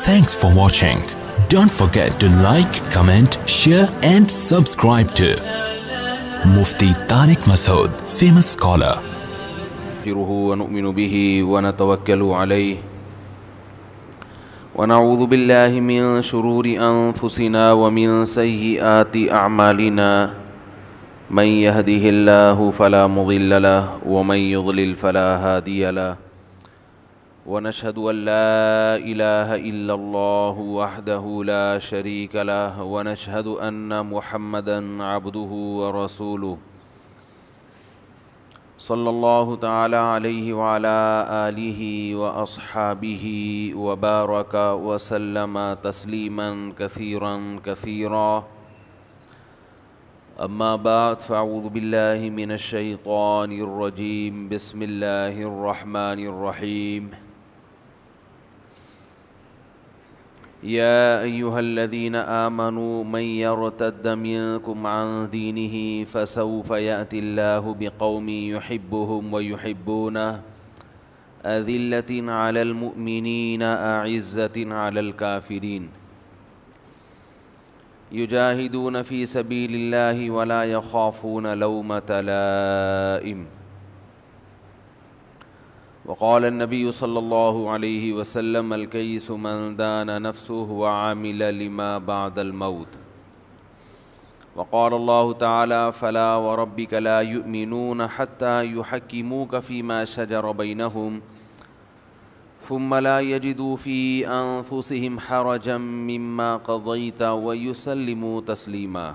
Thanks for watching. Don't forget to like, comment, share and subscribe to Mufti Tariq Masood, famous scholar. ونؤمن به ونتوكل عليه ونعوذ بالله من شرور أنفسنا ومن سيئات أعمالنا من يهده الله فلا مضل له ومن يضلل فلا هادي له ونشهد أن لا إله إلا الله وحده لا شريك له ونشهد أن محمدًا عبده ورسوله صلی اللہ تعالی علیہ وعلى آلہ وأصحابہ وبارک وسلم تسلیما کثیرا کثیرا اما بعد فاعوذ باللہ من الشیطان الرجیم بسم اللہ الرحمن الرحیم يا أيها الذين آمنوا من يرتد منكم عن دينه فسوف يأتي الله بقوم يحبهم ويحبونه أذلة على المؤمنين أعزة على الكافرين يجاهدون في سبيل الله ولا يخافون لومة لائم وقال النبي صلى الله عليه وسلم الكيس من دان نفسه وعمل لما بعد الموت وقال الله تعالى فلا وربك لا يؤمنون حتى يحكموك فيما شجر بينهم ثم لا يجدوا في أنفسهم حرجا مما قضيت ويسلموا تسليما.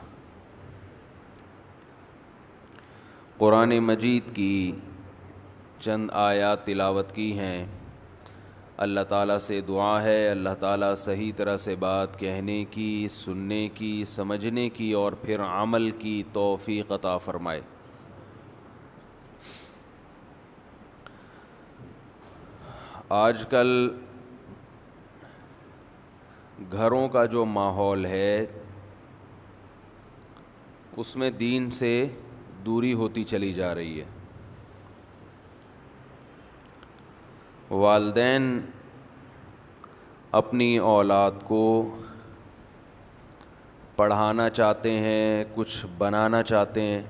قرآن مجید کی چند آیات تلاوت کی ہیں. اللہ تعالیٰ سے دعا ہے اللہ تعالیٰ صحیح طرح سے بات کہنے کی، سننے کی، سمجھنے کی اور پھر عمل کی توفیق عطا فرمائے. آج کل گھروں کا جو ماحول ہے اس میں دین سے دوری ہوتی چلی جا رہی ہے. والدین اپنی اولاد کو پڑھانا چاہتے ہیں، کچھ بنانا چاہتے ہیں،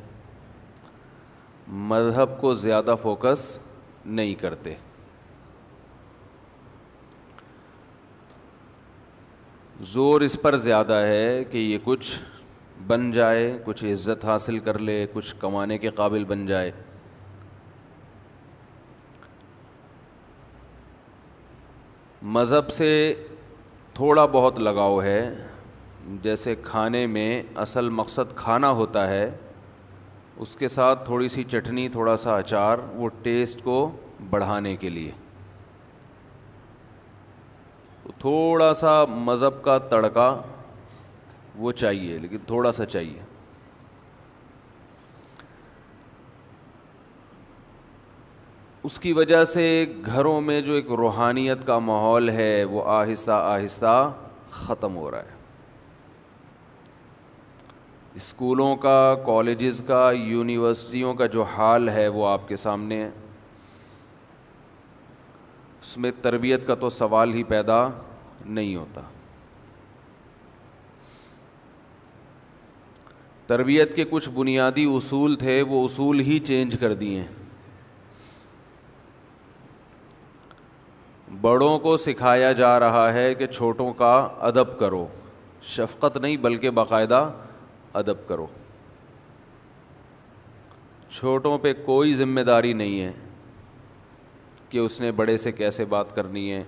مذہب کو زیادہ فوکس نہیں کرتے. زور اس پر زیادہ ہے کہ یہ کچھ بن جائے، کچھ عزت حاصل کر لے، کچھ کمانے کے قابل بن جائے. مذہب سے تھوڑا بہت لگاؤ ہے، جیسے کھانے میں اصل مقصد کھانا ہوتا ہے، اس کے ساتھ تھوڑی سی چٹنی، تھوڑا سا اچار، وہ ٹیسٹ کو بڑھانے کے لیے. تھوڑا سا مذہب کا تڑکا وہ چاہیے، لیکن تھوڑا سا چاہیے. اس کی وجہ سے گھروں میں جو ایک روحانیت کا ماحول ہے وہ آہستہ آہستہ ختم ہو رہا ہے. اسکولوں کا، کالجز کا، یونیورسٹیوں کا جو حال ہے وہ آپ کے سامنے ہے. اس میں تربیت کا تو سوال ہی پیدا نہیں ہوتا. تربیت کے کچھ بنیادی اصول تھے، وہ اصول ہی چینج کر دیے ہیں. بڑوں کو سکھایا جا رہا ہے کہ چھوٹوں کا ادب کرو، شفقت نہیں بلکہ باقاعدہ ادب کرو. چھوٹوں پہ کوئی ذمہ داری نہیں ہے کہ اس نے بڑے سے کیسے بات کرنی ہے.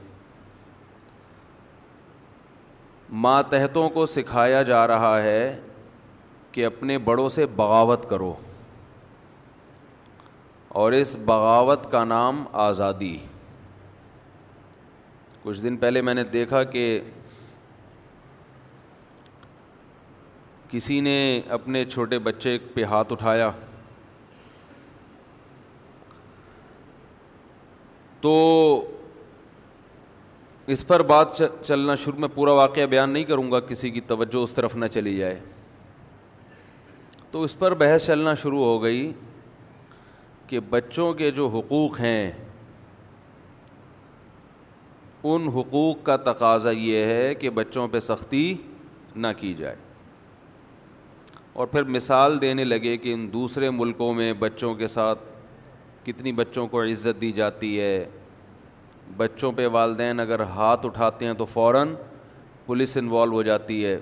ماتحتوں کو سکھایا جا رہا ہے کہ اپنے بڑوں سے بغاوت کرو، اور اس بغاوت کا نام آزادی. کچھ دن پہلے میں نے دیکھا کہ کسی نے اپنے چھوٹے بچے پہ ہاتھ اٹھایا تو اس پر بات چلنا شروع. میں پورا واقعہ بیان نہیں کروں گا، کسی کی توجہ اس طرف نہ چلی جائے. تو اس پر بحث چلنا شروع ہو گئی کہ بچوں کے جو حقوق ہیں ان حقوق کا تقاضا یہ ہے کہ بچوں پہ سختی نہ کی جائے. اور پھر مثال دینے لگے کہ ان دوسرے ملکوں میں بچوں کے ساتھ کتنی بچوں کو عزت دی جاتی ہے. بچوں پہ والدین اگر ہاتھ اٹھاتے ہیں تو فوراً پولیس انوالو ہو جاتی ہے.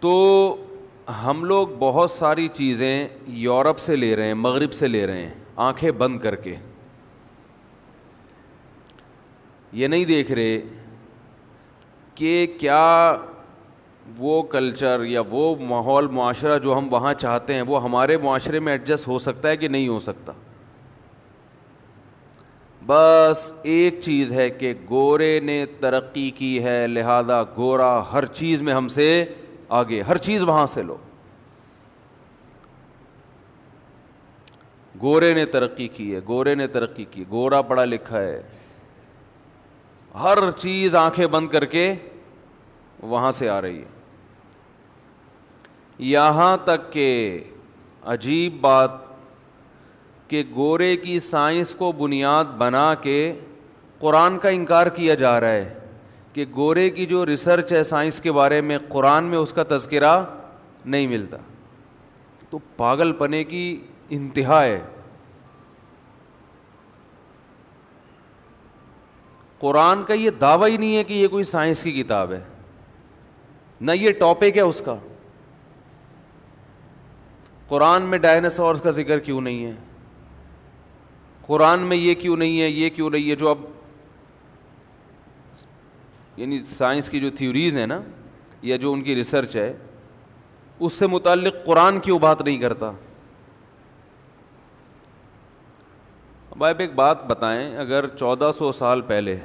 تو ہم لوگ بہت ساری چیزیں یورپ سے لے رہے ہیں, مغرب سے لے رہے ہیں, آنکھیں بند کر کے. یہ نہیں دیکھ رہے کہ کیا وہ کلچر یا وہ ماحول معاشرہ جو ہم وہاں چاہتے ہیں وہ ہمارے معاشرے میں ایڈجسٹ ہو سکتا ہے کہ نہیں ہو سکتا. بس ایک چیز ہے کہ گورے نے ترقی کی ہے, لہذا گورا ہر چیز میں ہم سے آگے, ہر چیز وہاں سے لو. گورے نے ترقی کی ہے, گورے نے ترقی کی, گورا پڑھا لکھا ہے, ہر چیز آنکھیں بند کر کے وہاں سے آ رہی ہے. یہاں تک کہ عجیب بات کہ گورے کی سائنس کو بنیاد بنا کے قرآن کا انکار کیا جا رہا ہے کہ گورے کی جو ریسرچ ہے سائنس کے بارے میں قرآن میں اس کا تذکرہ نہیں ملتا. تو پاگل پنے کی انتہا ہے. قرآن کا یہ دعویٰ ہی نہیں ہے کہ یہ کوئی سائنس کی کتاب ہے, نہ یہ ٹاپک ہے اس کا. قرآن میں ڈائناسورس کا ذکر کیوں نہیں ہے, قرآن میں یہ کیوں نہیں ہے, یہ کیوں نہیں ہے. جو اب یعنی سائنس کی جو تھیوریز ہیں نا, یا جو ان کی ریسرچ ہے, اس سے متعلق قرآن کیوں بات نہیں کرتا. اب آپ ایک بات بتائیں, اگر 1400 سال پہلے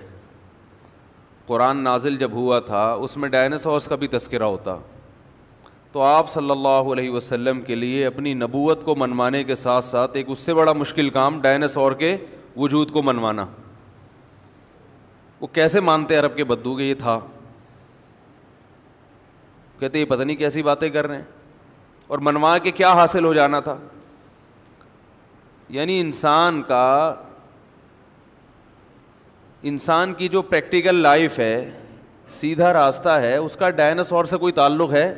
قرآن نازل جب ہوا تھا اس میں ڈائناسورس کا بھی تذکرہ ہوتا, تو آپ صلی اللہ علیہ وسلم کے لیے اپنی نبوت کو منوانے کے ساتھ ساتھ ایک اس سے بڑا مشکل کام ڈائناسور کے وجود کو منوانا. وہ کیسے مانتے عرب کے بدو کہ یہ تھا؟ کہتے یہ پتہ نہیں کیسی باتیں کر رہے ہیں, اور منوا کے کیا حاصل ہو جانا تھا. یعنی انسان کی جو پریکٹیکل لائف ہے, سیدھا راستہ ہے, اس کا ڈائناسور سے کوئی تعلق ہے؟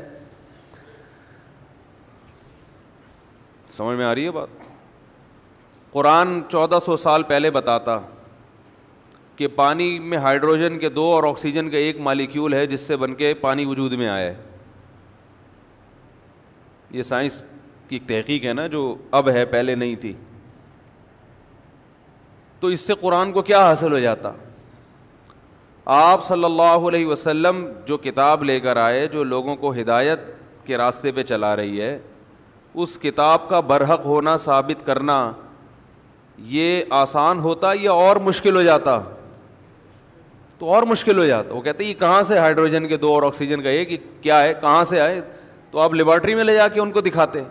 سمجھ میں آ رہی ہے بات؟ قرآن 1400 سال پہلے بتاتا کہ پانی میں ہائیڈروجن کے 2 اور آکسیجن کا 1 مالیکیول ہے جس سے بن کے پانی وجود میں آیا ہے. یہ سائنس کی تحقیق ہے نا, جو اب ہے, پہلے نہیں تھی. تو اس سے قرآن کو کیا حاصل ہو جاتا؟ آپ صلی اللہ علیہ وسلم جو کتاب لے کر آئے, جو لوگوں کو ہدایت کے راستے پہ چلا رہی ہے, اس کتاب کا برحق ہونا ثابت کرنا یہ آسان ہوتا یا اور مشکل ہو جاتا؟ تو اور مشکل ہو جاتا. وہ کہتے ہیں یہ کہاں سے ہائیڈروجن کے 2 اور آکسیجن کا 1 کیا ہے, کہاں سے آئے؟ تو آپ لیبارٹری میں لے جا کے ان کو دکھاتے.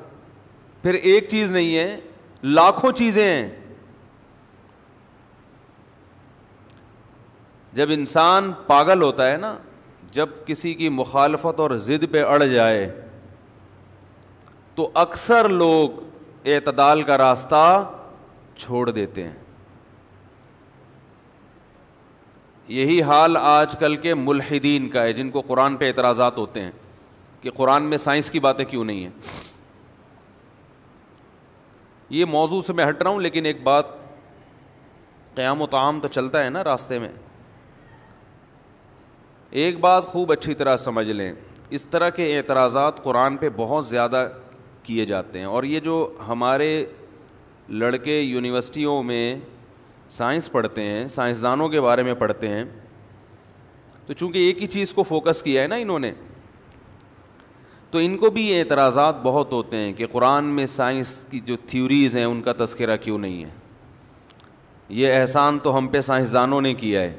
پھر ایک چیز نہیں ہے, لاکھوں چیزیں ہیں. جب انسان پاگل ہوتا ہے نا, جب کسی کی مخالفت اور ضد پہ اڑ جائے تو اکثر لوگ اعتدال کا راستہ چھوڑ دیتے ہیں. یہی حال آج کل کے ملحدین کا ہے, جن کو قرآن پہ اعتراضات ہوتے ہیں کہ قرآن میں سائنس کی باتیں کیوں نہیں ہیں. یہ موضوع سے میں ہٹ رہا ہوں, لیکن ایک بات, قیام و طعام تو چلتا ہے نا راستے میں. ایک بات خوب اچھی طرح سمجھ لیں, اس طرح کے اعتراضات قرآن پہ بہت زیادہ کیے جاتے ہیں. اور یہ جو ہمارے لڑکے یونیورسٹیوں میں سائنس پڑھتے ہیں, سائنسدانوں کے بارے میں پڑھتے ہیں, تو چونکہ ایک ہی چیز کو فوکس کیا ہے نا انہوں نے, تو ان کو بھی اعتراضات بہت ہوتے ہیں کہ قرآن میں سائنس کی جو تھیوریز ہیں ان کا تذکرہ کیوں نہیں ہے. یہ احسان تو ہم پہ سائنسدانوں نے کیا ہے.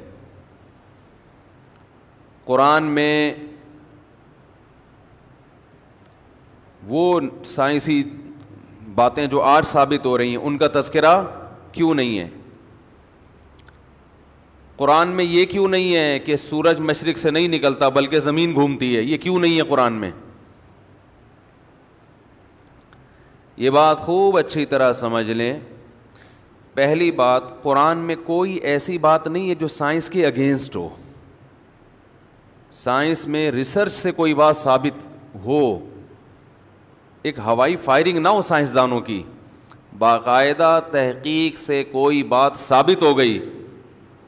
قرآن میں وہ سائنسی باتیں جو آج ثابت ہو رہی ہیں ان کا تذکرہ کیوں نہیں ہے. قرآن میں یہ کیوں نہیں ہے کہ سورج مشرق سے نہیں نکلتا بلکہ زمین گھومتی ہے, یہ کیوں نہیں ہے قرآن میں. یہ بات خوب اچھی طرح سمجھ لیں پہلی بات، قرآن میں کوئی ایسی بات نہیں ہے جو سائنس کے اگینسٹ ہو. سائنس میں ریسرچ سے کوئی بات ثابت ہو، ایک ہوائی فائرنگ نہ ہو سائنسدانوں کی، باقاعدہ تحقیق سے کوئی بات ثابت ہو گئی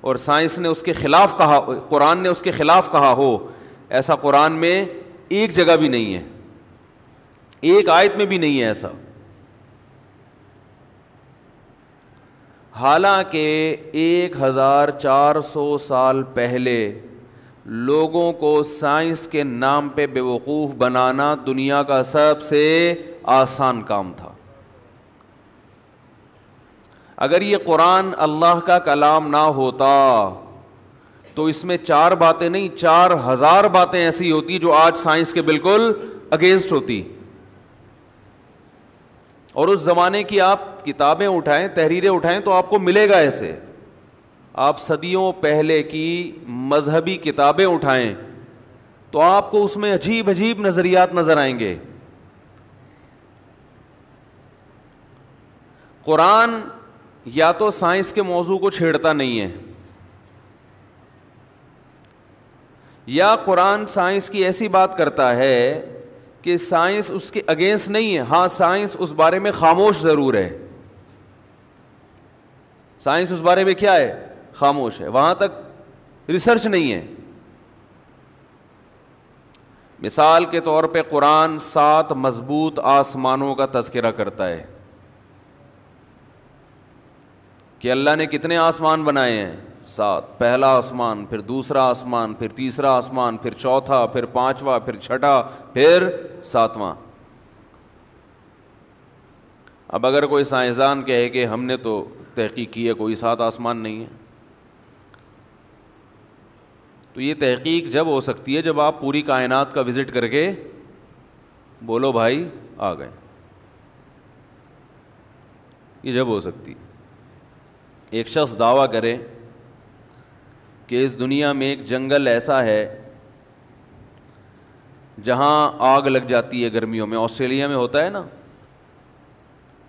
اور سائنس نے اس کے خلاف کہا، قرآن نے اس کے خلاف کہا ہو، ایسا قرآن میں ایک جگہ بھی نہیں ہے، ایک آیت میں بھی نہیں ہے ایسا. حالانکہ 1400 سال پہلے لوگوں کو سائنس کے نام پہ بیوقوف بنانا دنیا کا سب سے آسان کام تھا. اگر یہ قرآن اللہ کا کلام نہ ہوتا تو اس میں 4 باتیں نہیں 4000 باتیں ایسی ہوتی جو آج سائنس کے بالکل اگینسٹ ہوتی. اور اس زمانے کی آپ کتابیں اٹھائیں، تحریریں اٹھائیں تو آپ کو ملے گا ایسے. آپ صدیوں پہلے کی مذہبی کتابیں اٹھائیں تو آپ کو اس میں عجیب عجیب نظریات نظر آئیں گے. قرآن یا تو سائنس کے موضوع کو چھیڑتا نہیں ہے، یا قرآن سائنس کی ایسی بات کرتا ہے کہ سائنس اس کے اگینسٹ نہیں ہے. ہاں سائنس اس بارے میں خاموش ضرور ہے، سائنس اس بارے میں کیا ہے؟ خاموش ہے، وہاں تک ریسرچ نہیں ہے. مثال کے طور پہ قرآن 7 مضبوط آسمانوں کا تذکرہ کرتا ہے کہ اللہ نے کتنے آسمان بنائے ہیں؟ 7. پہلا آسمان، پھر دوسرا آسمان، پھر تیسرا آسمان، پھر چوتھا، پھر 5واں، پھر 6واں، پھر 7واں. اب اگر کوئی سائنسدان کہے کہ ہم نے تو تحقیق کی ہے کوئی 7 آسمان نہیں ہے، تو یہ تحقیق جب ہو سکتی ہے جب آپ پوری کائنات کا وزٹ کر کے بولو بھائی آ گئے. یہ جب ہو سکتی ہے. ایک شخص دعویٰ کرے کہ اس دنیا میں ایک جنگل ایسا ہے جہاں آگ لگ جاتی ہے گرمیوں میں، آسٹریلیا میں ہوتا ہے نا،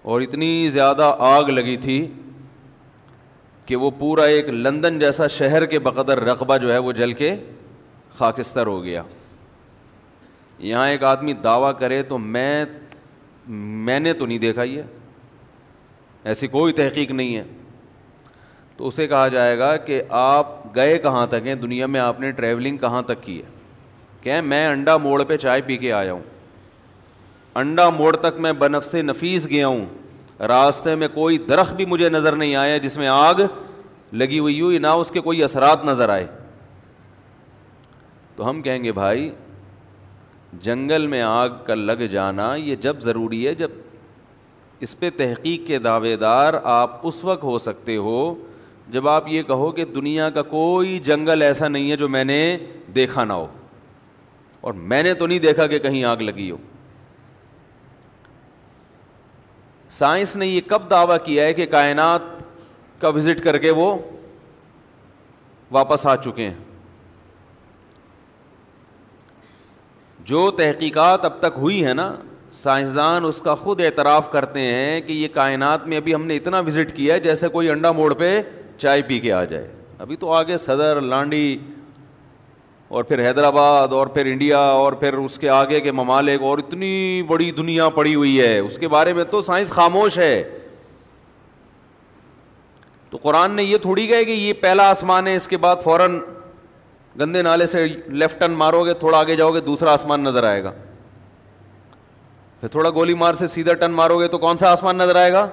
اور اتنی زیادہ آگ لگی تھی کہ وہ پورا ایک لندن جیسا شہر کے بقدر رقبہ جو ہے وہ جل کے خاکستر ہو گیا. یہاں ایک آدمی دعویٰ کرے تو میں نے تو نہیں دیکھا، یہ ایسی کوئی تحقیق نہیں ہے، تو اسے کہا جائے گا کہ آپ گئے کہاں تک ہیں دنیا میں، آپ نے ٹریولنگ کہاں تک کی ہے؟ کہ میں انڈا موڑ پہ چائے پی کے آیا ہوں، انڈا موڑ تک میں بنفس نفیس گیا ہوں، راستے میں کوئی درخت بھی مجھے نظر نہیں آیا جس میں آگ لگی ہوئی ہو، نہ اس کے کوئی اثرات نظر آئے. تو ہم کہیں گے بھائی جنگل میں آگ کا لگ جانا یہ جب ضروری ہے جب اس پہ تحقیق کے دعوے دار آپ اس وقت ہو سکتے ہو جب آپ یہ کہو کہ دنیا کا کوئی جنگل ایسا نہیں ہے جو میں نے دیکھا نہ ہو، اور میں نے تو نہیں دیکھا کہ کہیں آگ لگی ہو. سائنس نے یہ کب دعویٰ کیا ہے کہ کائنات کا وزٹ کر کے وہ واپس آ چکے ہیں؟ جو تحقیقات اب تک ہوئی ہے نا، سائنسدان اس کا خود اعتراف کرتے ہیں کہ یہ کائنات میں ابھی ہم نے اتنا وزٹ کیا ہے جیسے کوئی انڈا موڑ پہ چائے پی کے آ جائے. ابھی تو آگے صدر، لانڈی، اور پھر حیدرآباد، اور پھر انڈیا، اور پھر اس کے آگے کے ممالک، اور اتنی بڑی دنیا پڑی ہوئی ہے، اس کے بارے میں تو سائنس خاموش ہے. تو قرآن نے یہ تھوڑی کہا کہ یہ پہلا آسمان ہے، اس کے بعد فوراً گندے نالے سے لیفٹ ٹرن مارو گے، تھوڑا آگے جاؤ گے دوسرا آسمان نظر آئے گا، پھر تھوڑا گولی مار سے سیدھا ٹرن مارو گے تو کون سا آسمان نظر آئے گا؟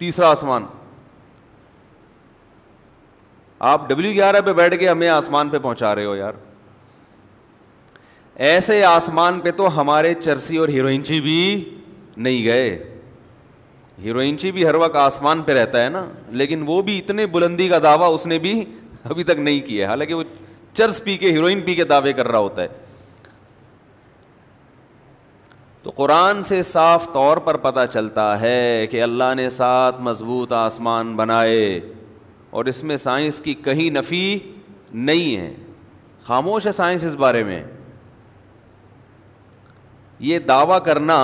تیسرا آسمان. آپ W11 پہ بیٹھ کے ہمیں آسمان پہ پہنچا رہے ہو یار. ایسے آسمان پہ تو ہمارے چرسی اور ہیروئنچی بھی نہیں گئے. ہیروئنچی بھی ہر وقت آسمان پہ رہتا ہے نا، لیکن وہ بھی اتنے بلندی کا دعویٰ اس نے بھی ابھی تک نہیں کیا، حالانکہ وہ چرس پی کے، ہیروئن پی کے دعوے کر رہا ہوتا ہے. تو قرآن سے صاف طور پر پتہ چلتا ہے کہ اللہ نے 7 مضبوط آسمان بنائے، اور اس میں سائنس کی کہیں نفی نہیں ہے. خاموش ہے سائنس اس بارے میں. یہ دعویٰ کرنا،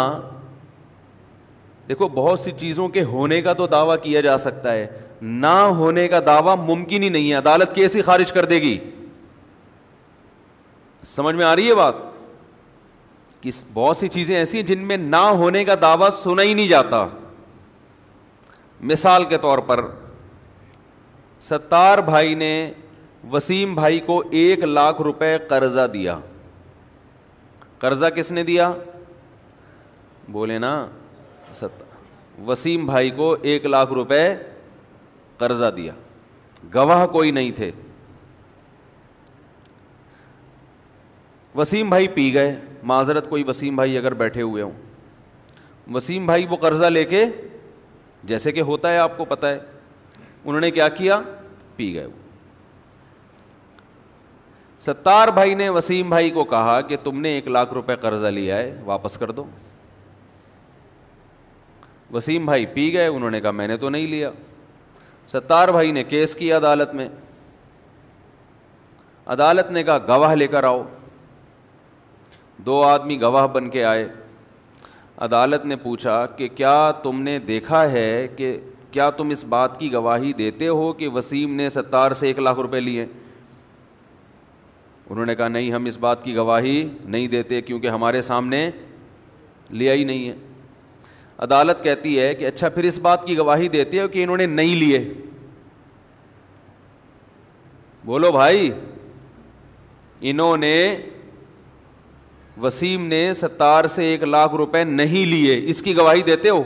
دیکھو بہت سی چیزوں کے ہونے کا تو دعویٰ کیا جا سکتا ہے, نہ ہونے کا دعویٰ ممکن ہی نہیں ہے, عدالت کیسے خارج کر دے گی. سمجھ میں آ رہی ہے بات؟ کہ بہت سی چیزیں ایسی ہیں جن میں نہ ہونے کا دعویٰ سنا ہی نہیں جاتا. مثال کے طور پر ستار بھائی نے وسیم بھائی کو 1 لاکھ روپے قرضہ دیا. قرضہ کس نے دیا؟ بولے نا, وسیم بھائی کو 1 لاکھ روپے قرضہ دیا. گواہ کوئی نہیں تھے. وسیم بھائی پی گئے, معذرت کوئی وسیم بھائی اگر بیٹھے ہوئے ہوں, وسیم بھائی وہ قرضہ لے کے, جیسے کہ ہوتا ہے آپ کو پتہ ہے, انہوں نے کیا کیا, پی گئے. ستار بھائی نے وسیم بھائی کو کہا کہ تم نے 1 لاکھ روپے قرضہ لیا ہے, واپس کر دو. وسیم بھائی پی گئے, انہوں نے کہا میں نے تو نہیں لیا. ستار بھائی نے کیس کیا عدالت میں. عدالت نے کہا گواہ لے کر آؤ. 2 آدمی گواہ بن کے آئے. عدالت نے پوچھا کہ کیا تم نے دیکھا ہے, کہ کیا تم اس بات کی گواہی دیتے ہو کہ وسیم نے ستار سے 1 لاکھ روپے لیے؟ انہوں نے کہا نہیں, ہم اس بات کی گواہی نہیں دیتے کیونکہ ہمارے سامنے لیا ہی نہیں ہے. عدالت کہتی ہے کہ اچھا پھر اس بات کی گواہی دیتے ہو کہ انہوں نے نہیں لیے؟ بولو بھائی, انہوں نے, وسیم نے ستار سے 1 لاکھ روپے نہیں لیے, اس کی گواہی دیتے ہو؟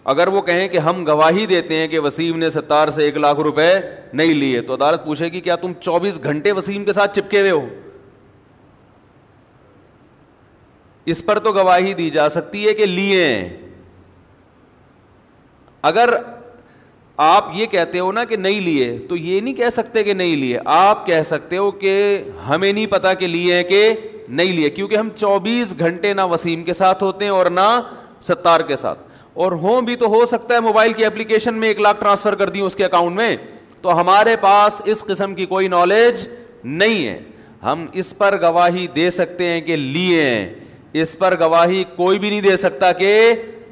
اگر وہ کہیں کہ ہم گواہی دیتے ہیں کہ وسیم نے ستار سے 1 لاکھ روپے نہیں لیے, تو عدالت پوچھے گی کیا تم 24 گھنٹے وسیم کے ساتھ چپکے ہوئے ہو؟ اس پر تو گواہی دی جا سکتی ہے کہ لیے ہیں. اگر آپ یہ کہتے ہو نا کہ نہیں لیے, تو یہ نہیں کہہ سکتے کہ نہیں لیے, آپ کہہ سکتے ہو کہ ہمیں نہیں پتا کہ لیے ہیں کہ نہیں لیے, کیونکہ ہم 24 گھنٹے نہ وسیم کے ساتھ ہوتے ہیں اور نہ ستار کے ساتھ, اور ہوں بھی تو ہو سکتا ہے موبائل کی اپلیکیشن میں 1 لاکھ ٹرانسفر کر دیں اس کے اکاؤنٹ میں, تو ہمارے پاس اس قسم کی کوئی نالج نہیں ہے. ہم اس پر گواہی دے سکتے ہیں کہ لیے ہیں, اس پر گواہی کوئی بھی نہیں دے سکتا کہ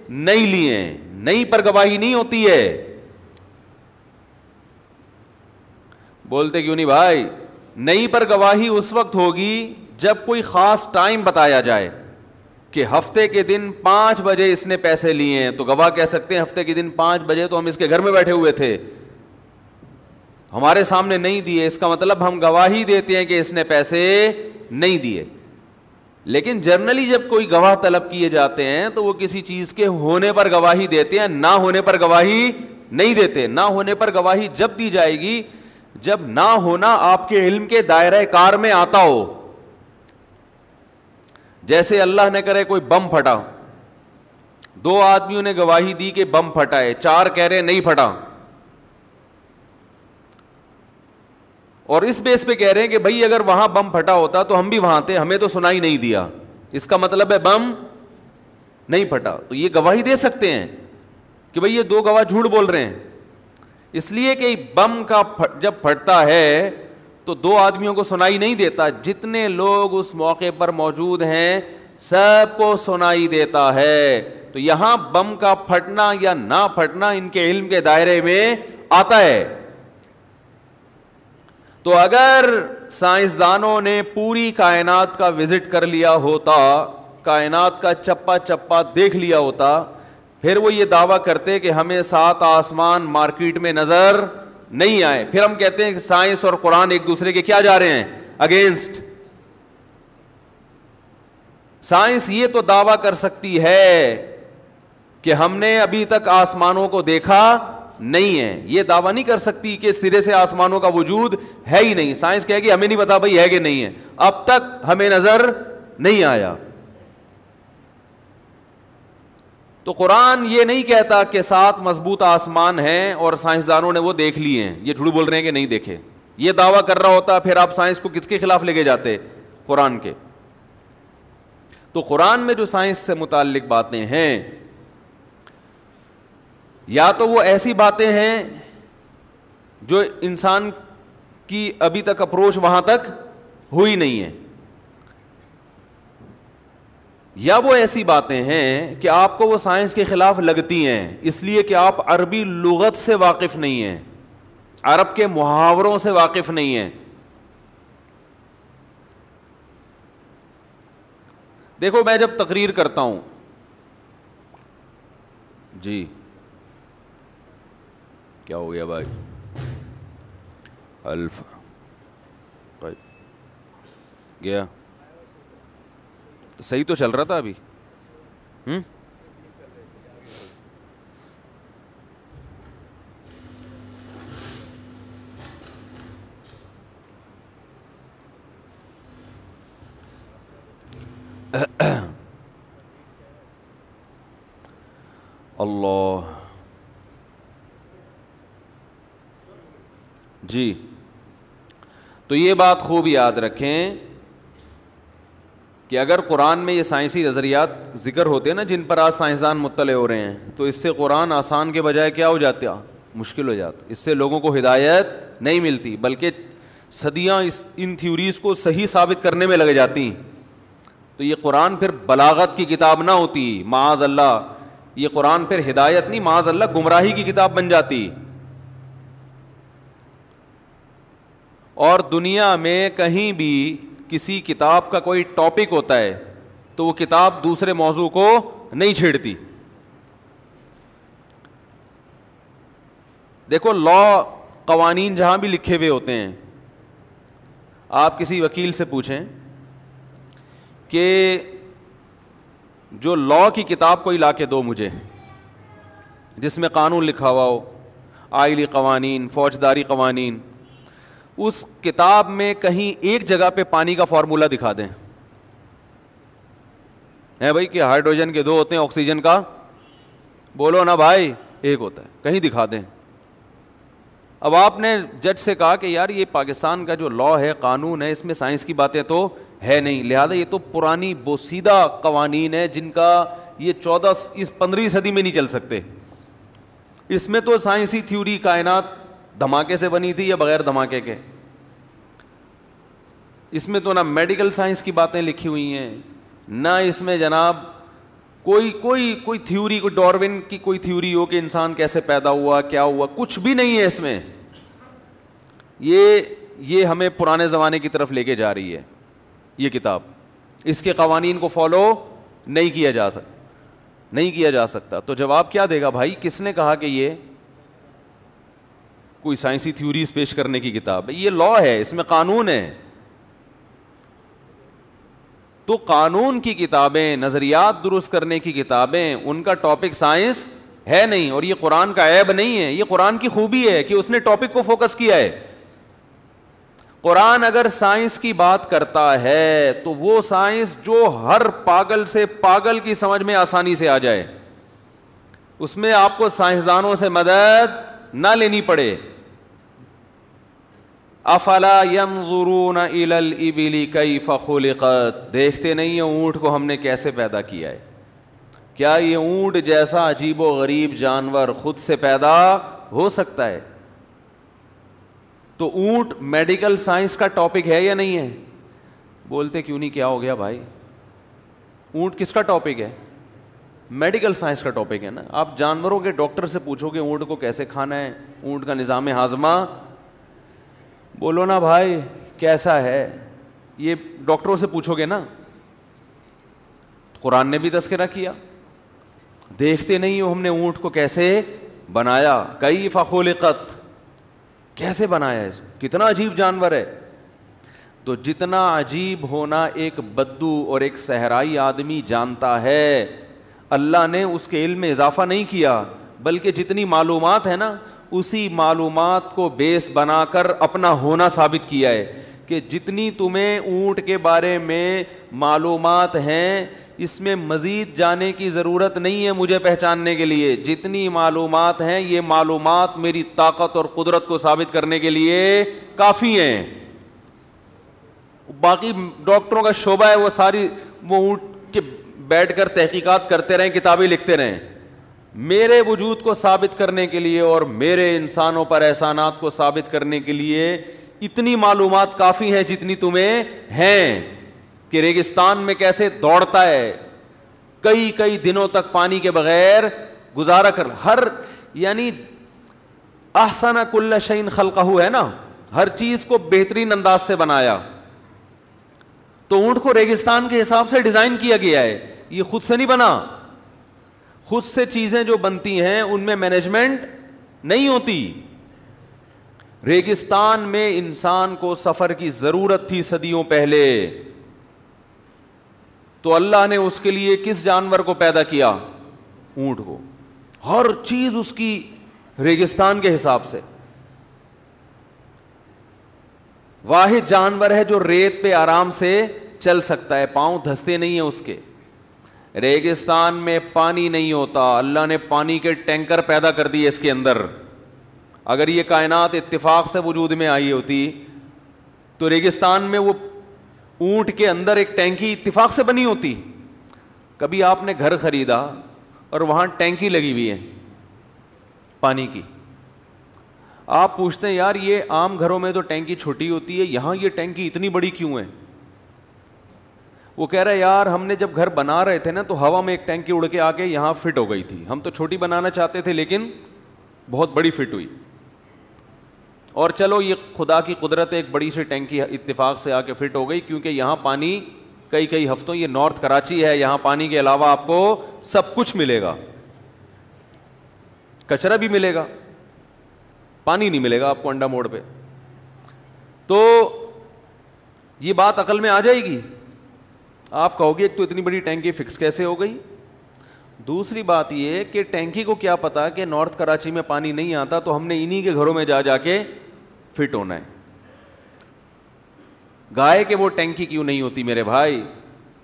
نہیں لیے ہیں. نہیں پر گواہی نہیں ہوتی ہے. بولتے کیوں نہیں بھائی؟ نہیں پر گواہی اس وقت ہوگی جب کوئی خاص ٹائم بتایا جائے کہ ہفتے کے دن 5 بجے اس نے پیسے لیے ہیں, تو گواہ کہہ سکتے ہیں ہفتے کے دن 5 بجے تو ہم اس کے گھر میں بیٹھے ہوئے تھے, ہمارے سامنے نہیں دیے, اس کا مطلب ہم گواہی دیتے ہیں کہ اس نے پیسے نہیں دیے. لیکن جنرلی جب کوئی گواہ طلب کیے جاتے ہیں تو وہ کسی چیز کے ہونے پر گواہی دیتے ہیں, نہ ہونے پر گواہی نہیں دیتے. نہ ہونے پر گواہی جب دی جائے گی جب نہ ہونا آپ کے علم کے دائرہ کار میں آتا ہو. جیسے اللہ نے کرے کوئی بم پھٹا, 2 آدمیوں نے گواہی دی کہ بم پھٹا ہے, 4 کہہ رہے نہیں پھٹا, اور اس بیس پہ کہہ رہے ہیں کہ بھائی اگر وہاں بم پھٹا ہوتا تو ہم بھی وہاں تھے, ہمیں تو سنائی نہیں دیا, اس کا مطلب ہے بم نہیں پھٹا. تو یہ گواہی دے سکتے ہیں کہ بھائی یہ 2 گواہ جھوٹ بول رہے ہیں, اس لیے کہ بم کا جب پھٹتا ہے تو 2 آدمیوں کو سنائی نہیں دیتا, جتنے لوگ اس موقع پر موجود ہیں سب کو سنائی دیتا ہے. تو یہاں بم کا پھٹنا یا نہ پھٹنا ان کے علم کے دائرے میں آتا ہے. تو اگر سائنسدانوں نے پوری کائنات کا وزٹ کر لیا ہوتا, کائنات کا چپا چپا دیکھ لیا ہوتا, پھر وہ یہ دعویٰ کرتے کہ ہمیں 7 آسمان مارکیٹ میں نظر نہیں آئے. پھر ہم کہتے ہیں کہ سائنس اور قرآن ایک دوسرے کے کیا جا رہے ہیں, اگینسٹ. سائنس یہ تو دعویٰ کر سکتی ہے کہ ہم نے ابھی تک آسمانوں کو دیکھا نہیں ہے, یہ دعویٰ نہیں کر سکتی کہ سرے سے آسمانوں کا وجود ہے ہی نہیں. سائنس کہے گی ہمیں نہیں پتا بھائی ہے کہ نہیں ہے, اب تک ہمیں نظر نہیں آیا. تو قرآن یہ نہیں کہتا کہ 7 مضبوط آسمان ہیں اور سائنسدانوں نے وہ دیکھ لیے ہیں, یہ جھوٹ بول رہے ہیں کہ نہیں دیکھے. یہ دعویٰ کر رہا ہوتا پھر آپ سائنس کو کس کے خلاف لے کے جاتے, قرآن کے. تو قرآن میں جو سائنس سے متعلق باتیں ہیں یا تو وہ ایسی باتیں ہیں جو انسان کی ابھی تک اپروچ وہاں تک ہوئی نہیں ہے, یا وہ ایسی باتیں ہیں کہ آپ کو وہ سائنس کے خلاف لگتی ہیں اس لیے کہ آپ عربی لغت سے واقف نہیں ہیں, عرب کے محاوروں سے واقف نہیں ہیں. دیکھو میں جب تقریر کرتا ہوں, جی کیا ہو گیا بھائی, الف گیا تو صحیح تو چل رہا تھا ابھی. اللہ جی, تو یہ بات خوب یاد رکھیں کہ اگر قرآن میں یہ سائنسی نظریات ذکر ہوتے ہیں نا جن پر آج سائنسدان مطلع ہو رہے ہیں, تو اس سے قرآن آسان کے بجائے کیا ہو جاتا, مشکل ہو جاتا. اس سے لوگوں کو ہدایت نہیں ملتی بلکہ صدیاں ان تھیوریز کو صحیح ثابت کرنے میں لگ جاتی. تو یہ قرآن پھر بلاغت کی کتاب نہ ہوتی, معاذ اللہ. یہ قرآن پھر ہدایت نہیں, معاذ اللہ گمراہی کی کتاب بن جاتی. اور دنیا میں کہیں بھی کسی کتاب کا کوئی ٹاپک ہوتا ہے تو وہ کتاب دوسرے موضوع کو نہیں چھیڑتی. دیکھو لا قوانین جہاں بھی لکھے ہوئے ہوتے ہیں, آپ کسی وکیل سے پوچھیں کہ جو لا کی کتاب کوئی لا کے دو مجھے جس میں قانون لکھا ہوا ہو, آئلی قوانین, فوجداری قوانین, اس کتاب میں کہیں ایک جگہ پہ پانی کا فارمولا دکھا دیں. ہے بھائی کہ ہائیڈروجن کے 2 ہوتے ہیں, آکسیجن کا بولو نا بھائی 1 ہوتا ہے, کہیں دکھا دیں. اب آپ نے جج سے کہا کہ یار یہ پاکستان کا جو لا ہے, قانون ہے, اس میں سائنس کی باتیں تو ہے نہیں, لہذا یہ تو پرانی بوسیدہ قوانین ہے جن کا یہ 15ویں صدی میں نہیں چل سکتے. اس میں تو سائنسی تھیوری کائنات دھماکے سے بنی تھی یا بغیر دھماکے کے, اس میں تو نہ میڈیکل سائنس کی باتیں لکھی ہوئی ہیں, نہ اس میں جناب کوئی تھیوری, کوئی ڈارون کی کوئی تھیوری ہو کہ انسان کیسے پیدا ہوا, کیا ہوا, کچھ بھی نہیں ہے اس میں. یہ ہمیں پرانے زمانے کی طرف لے کے جا رہی ہے یہ کتاب. اس کے قوانین کو فالو نہیں کیا جا سکتا. تو جواب کیا دے گا بھائی, کس نے کہا کہ یہ کوئی سائنسی تھیوریز پیش کرنے کی کتاب ہے؟ یہ لا ہے, اس میں قانون ہے. تو قانون کی کتابیں, نظریات درست کرنے کی کتابیں, ان کا ٹاپک سائنس ہے نہیں. اور یہ قرآن کا عیب نہیں ہے, یہ قرآن کی خوبی ہے کہ اس نے ٹاپک کو فوکس کیا ہے. قرآن اگر سائنس کی بات کرتا ہے تو وہ سائنس جو ہر پاگل سے پاگل کی سمجھ میں آسانی سے آ جائے, اس میں آپ کو سائنسدانوں سے مدد نہ لینی پڑے. افلا ينظرون الى الابل كيف خلقت, دیکھتے نہیں ہیں اونٹ کو ہم نے کیسے پیدا کیا ہے. کیا یہ اونٹ جیسا عجیب و غریب جانور خود سے پیدا ہو سکتا ہے؟ تو اونٹ میڈیکل سائنس کا ٹاپک ہے یا نہیں ہے؟ بولتے کیوں نہیں, کیا ہو گیا بھائی, اونٹ کس کا ٹاپک ہے؟ میڈیکل سائنس کا ٹاپک ہے نا. آپ جانوروں کے ڈاکٹر سے پوچھو کہ اونٹ کو کیسے کھانا ہے, اونٹ کا نظام ہاضمہ, بولو نا بھائی کیسا ہے, یہ ڈاکٹروں سے پوچھو گے نا. قرآن نے بھی تذکرہ کیا, دیکھتے نہیں ہو ہم نے اونٹ کو کیسے بنایا, کیف خلقت, کیسے بنایا ہے, کتنا عجیب جانور ہے. تو جتنا عجیب ہونا ایک بدو اور ایک صحرائی آدمی جانتا ہے, اللہ نے اس کے علم میں اضافہ نہیں کیا, بلکہ جتنی معلومات ہے نا اسی معلومات کو بیس بنا کر اپنا ہونا ثابت کیا ہے. کہ جتنی تمہیں اونٹ کے بارے میں معلومات ہیں اس میں مزید جانے کی ضرورت نہیں ہے مجھے پہچاننے کے لیے. جتنی معلومات ہیں یہ معلومات میری طاقت اور قدرت کو ثابت کرنے کے لیے کافی ہیں. باقی ڈاکٹروں کا شعبہ ہے وہ ساری وہ اونٹ کے بیٹھ کر تحقیقات کرتے رہیں, کتابیں لکھتے رہیں. میرے وجود کو ثابت کرنے کے لیے اور میرے انسانوں پر احسانات کو ثابت کرنے کے لیے اتنی معلومات کافی ہیں جتنی تمہیں ہیں. کہ ریگستان میں کیسے دوڑتا ہے, کئی کئی دنوں تک پانی کے بغیر گزارا کر, ہر یعنی احسن کل شیء خلقہ ہے نا, ہر چیز کو بہترین انداز سے بنایا. تو اونٹ کو ریگستان کے حساب سے ڈیزائن کیا گیا ہے, یہ خود سے نہیں بنا. خود سے چیزیں جو بنتی ہیں ان میں مینجمنٹ نہیں ہوتی. ریگستان میں انسان کو سفر کی ضرورت تھی صدیوں پہلے, تو اللہ نے اس کے لیے کس جانور کو پیدا کیا؟ اونٹ کو. ہر چیز اس کی ریگستان کے حساب سے. واحد جانور ہے جو ریت پہ آرام سے چل سکتا ہے, پاؤں دھستے نہیں ہیں اس کے. ریگستان میں پانی نہیں ہوتا, اللہ نے پانی کے ٹینکر پیدا کر دیے اس کے اندر. اگر یہ کائنات اتفاق سے وجود میں آئی ہوتی تو ریگستان میں وہ اونٹ کے اندر ایک ٹینکی اتفاق سے بنی ہوتی. کبھی آپ نے گھر خریدا اور وہاں ٹینکی لگی ہوئی ہے پانی کی, آپ پوچھتے ہیں یار یہ عام گھروں میں تو ٹینکی چھوٹی ہوتی ہے, یہاں یہ ٹینکی اتنی بڑی کیوں ہے؟ وہ کہہ رہا ہے یار ہم نے جب گھر بنا رہے تھے نا تو ہوا میں ایک ٹینکی اڑ کے آ کے یہاں فٹ ہو گئی تھی, ہم تو چھوٹی بنانا چاہتے تھے لیکن بہت بڑی فٹ ہوئی. اور چلو یہ خدا کی قدرت ہے, ایک بڑی سی ٹینکی اتفاق سے آ کے فٹ ہو گئی, کیونکہ یہاں پانی کئی کئی ہفتوں, یہ نارتھ کراچی ہے, یہاں پانی کے علاوہ آپ کو سب کچھ ملے گا, کچرا بھی ملے گا, پانی نہیں ملے گا آپ کو انڈا موڑ پہ. تو یہ بات عقل میں آ جائے گی, آپ کہو گے ایک تو اتنی بڑی ٹینکی فکس کیسے ہو گئی. دوسری بات یہ کہ ٹینکی کو کیا پتا کہ نارتھ کراچی میں پانی نہیں آتا, تو ہم نے انہی کے گھروں میں جا جا کے فٹ ہونا ہے. گائے کے وہ ٹینکی کیوں نہیں ہوتی میرے بھائی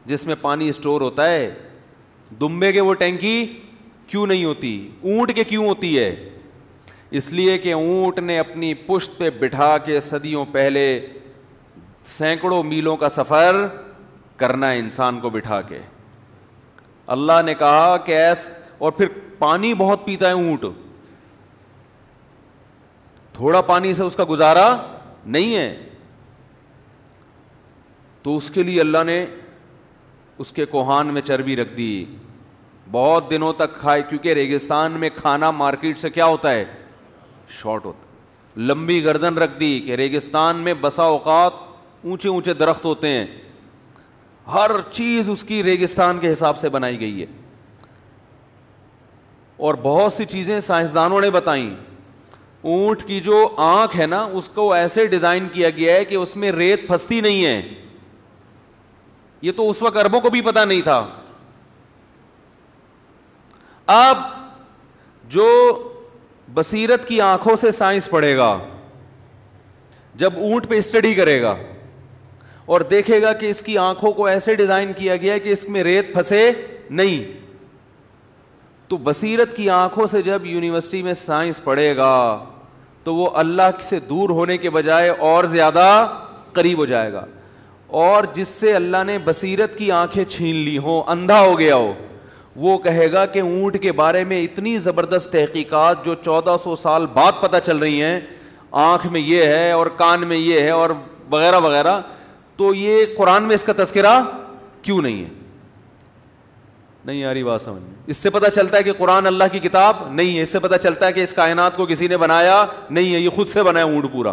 جس میں پانی اسٹور ہوتا ہے؟ دمبے کے وہ ٹینکی کیوں نہیں ہوتی؟ اونٹ کے کیوں ہوتی ہے؟ اس لیے کہ اونٹ نے اپنی پشت پہ بٹھا کے صدیوں پہلے سینکڑوں میلوں کا سفر کرنا ہے انسان کو بٹھا کے. اللہ نے کہا کہ اور پھر پانی بہت پیتا ہے اونٹ, تھوڑا پانی سے اس کا گزارا نہیں ہے, تو اس کے لیے اللہ نے اس کے کوہان میں چربی رکھ دی, بہت دنوں تک کھائے, کیونکہ ریگستان میں کھانا مارکیٹ سے کیا ہوتا ہے؟ شارٹ ہوتا. لمبی گردن رکھ دی کہ ریگستان میں بسا اوقات اونچے اونچے درخت ہوتے ہیں, ہر چیز اس کی ریگستان کے حساب سے بنائی گئی ہے. اور بہت سی چیزیں سائنسدانوں نے بتائیں. اونٹ کی جو آنکھ ہے نا اس کو ایسے ڈیزائن کیا گیا ہے کہ اس میں ریت پھنستی نہیں ہے. یہ تو اس وقت عربوں کو بھی پتا نہیں تھا. اب جو بصیرت کی آنکھوں سے سائنس پڑھے گا, جب اونٹ پہ اسٹڈی کرے گا اور دیکھے گا کہ اس کی آنکھوں کو ایسے ڈیزائن کیا گیا ہے کہ اس میں ریت پھنسے نہیں, تو بصیرت کی آنکھوں سے جب یونیورسٹی میں سائنس پڑھے گا تو وہ اللہ سے دور ہونے کے بجائے اور زیادہ قریب ہو جائے گا. اور جس سے اللہ نے بصیرت کی آنکھیں چھین لی ہوں, اندھا ہو گیا ہو, وہ کہے گا کہ اونٹ کے بارے میں اتنی زبردست تحقیقات جو 1400 سال بعد پتہ چل رہی ہیں, آنکھ میں یہ ہے اور کان میں یہ ہے اور وغیرہ وغیرہ, تو یہ قرآن میں اس کا تذکرہ کیوں نہیں ہے؟ نہیں آ رہی بات سمجھ میں؟ اس سے پتہ چلتا ہے کہ قرآن اللہ کی کتاب نہیں ہے, اس سے پتہ چلتا ہے کہ اس کائنات کو کسی نے بنایا نہیں ہے, یہ خود سے بنا ہے اونٹ پورا.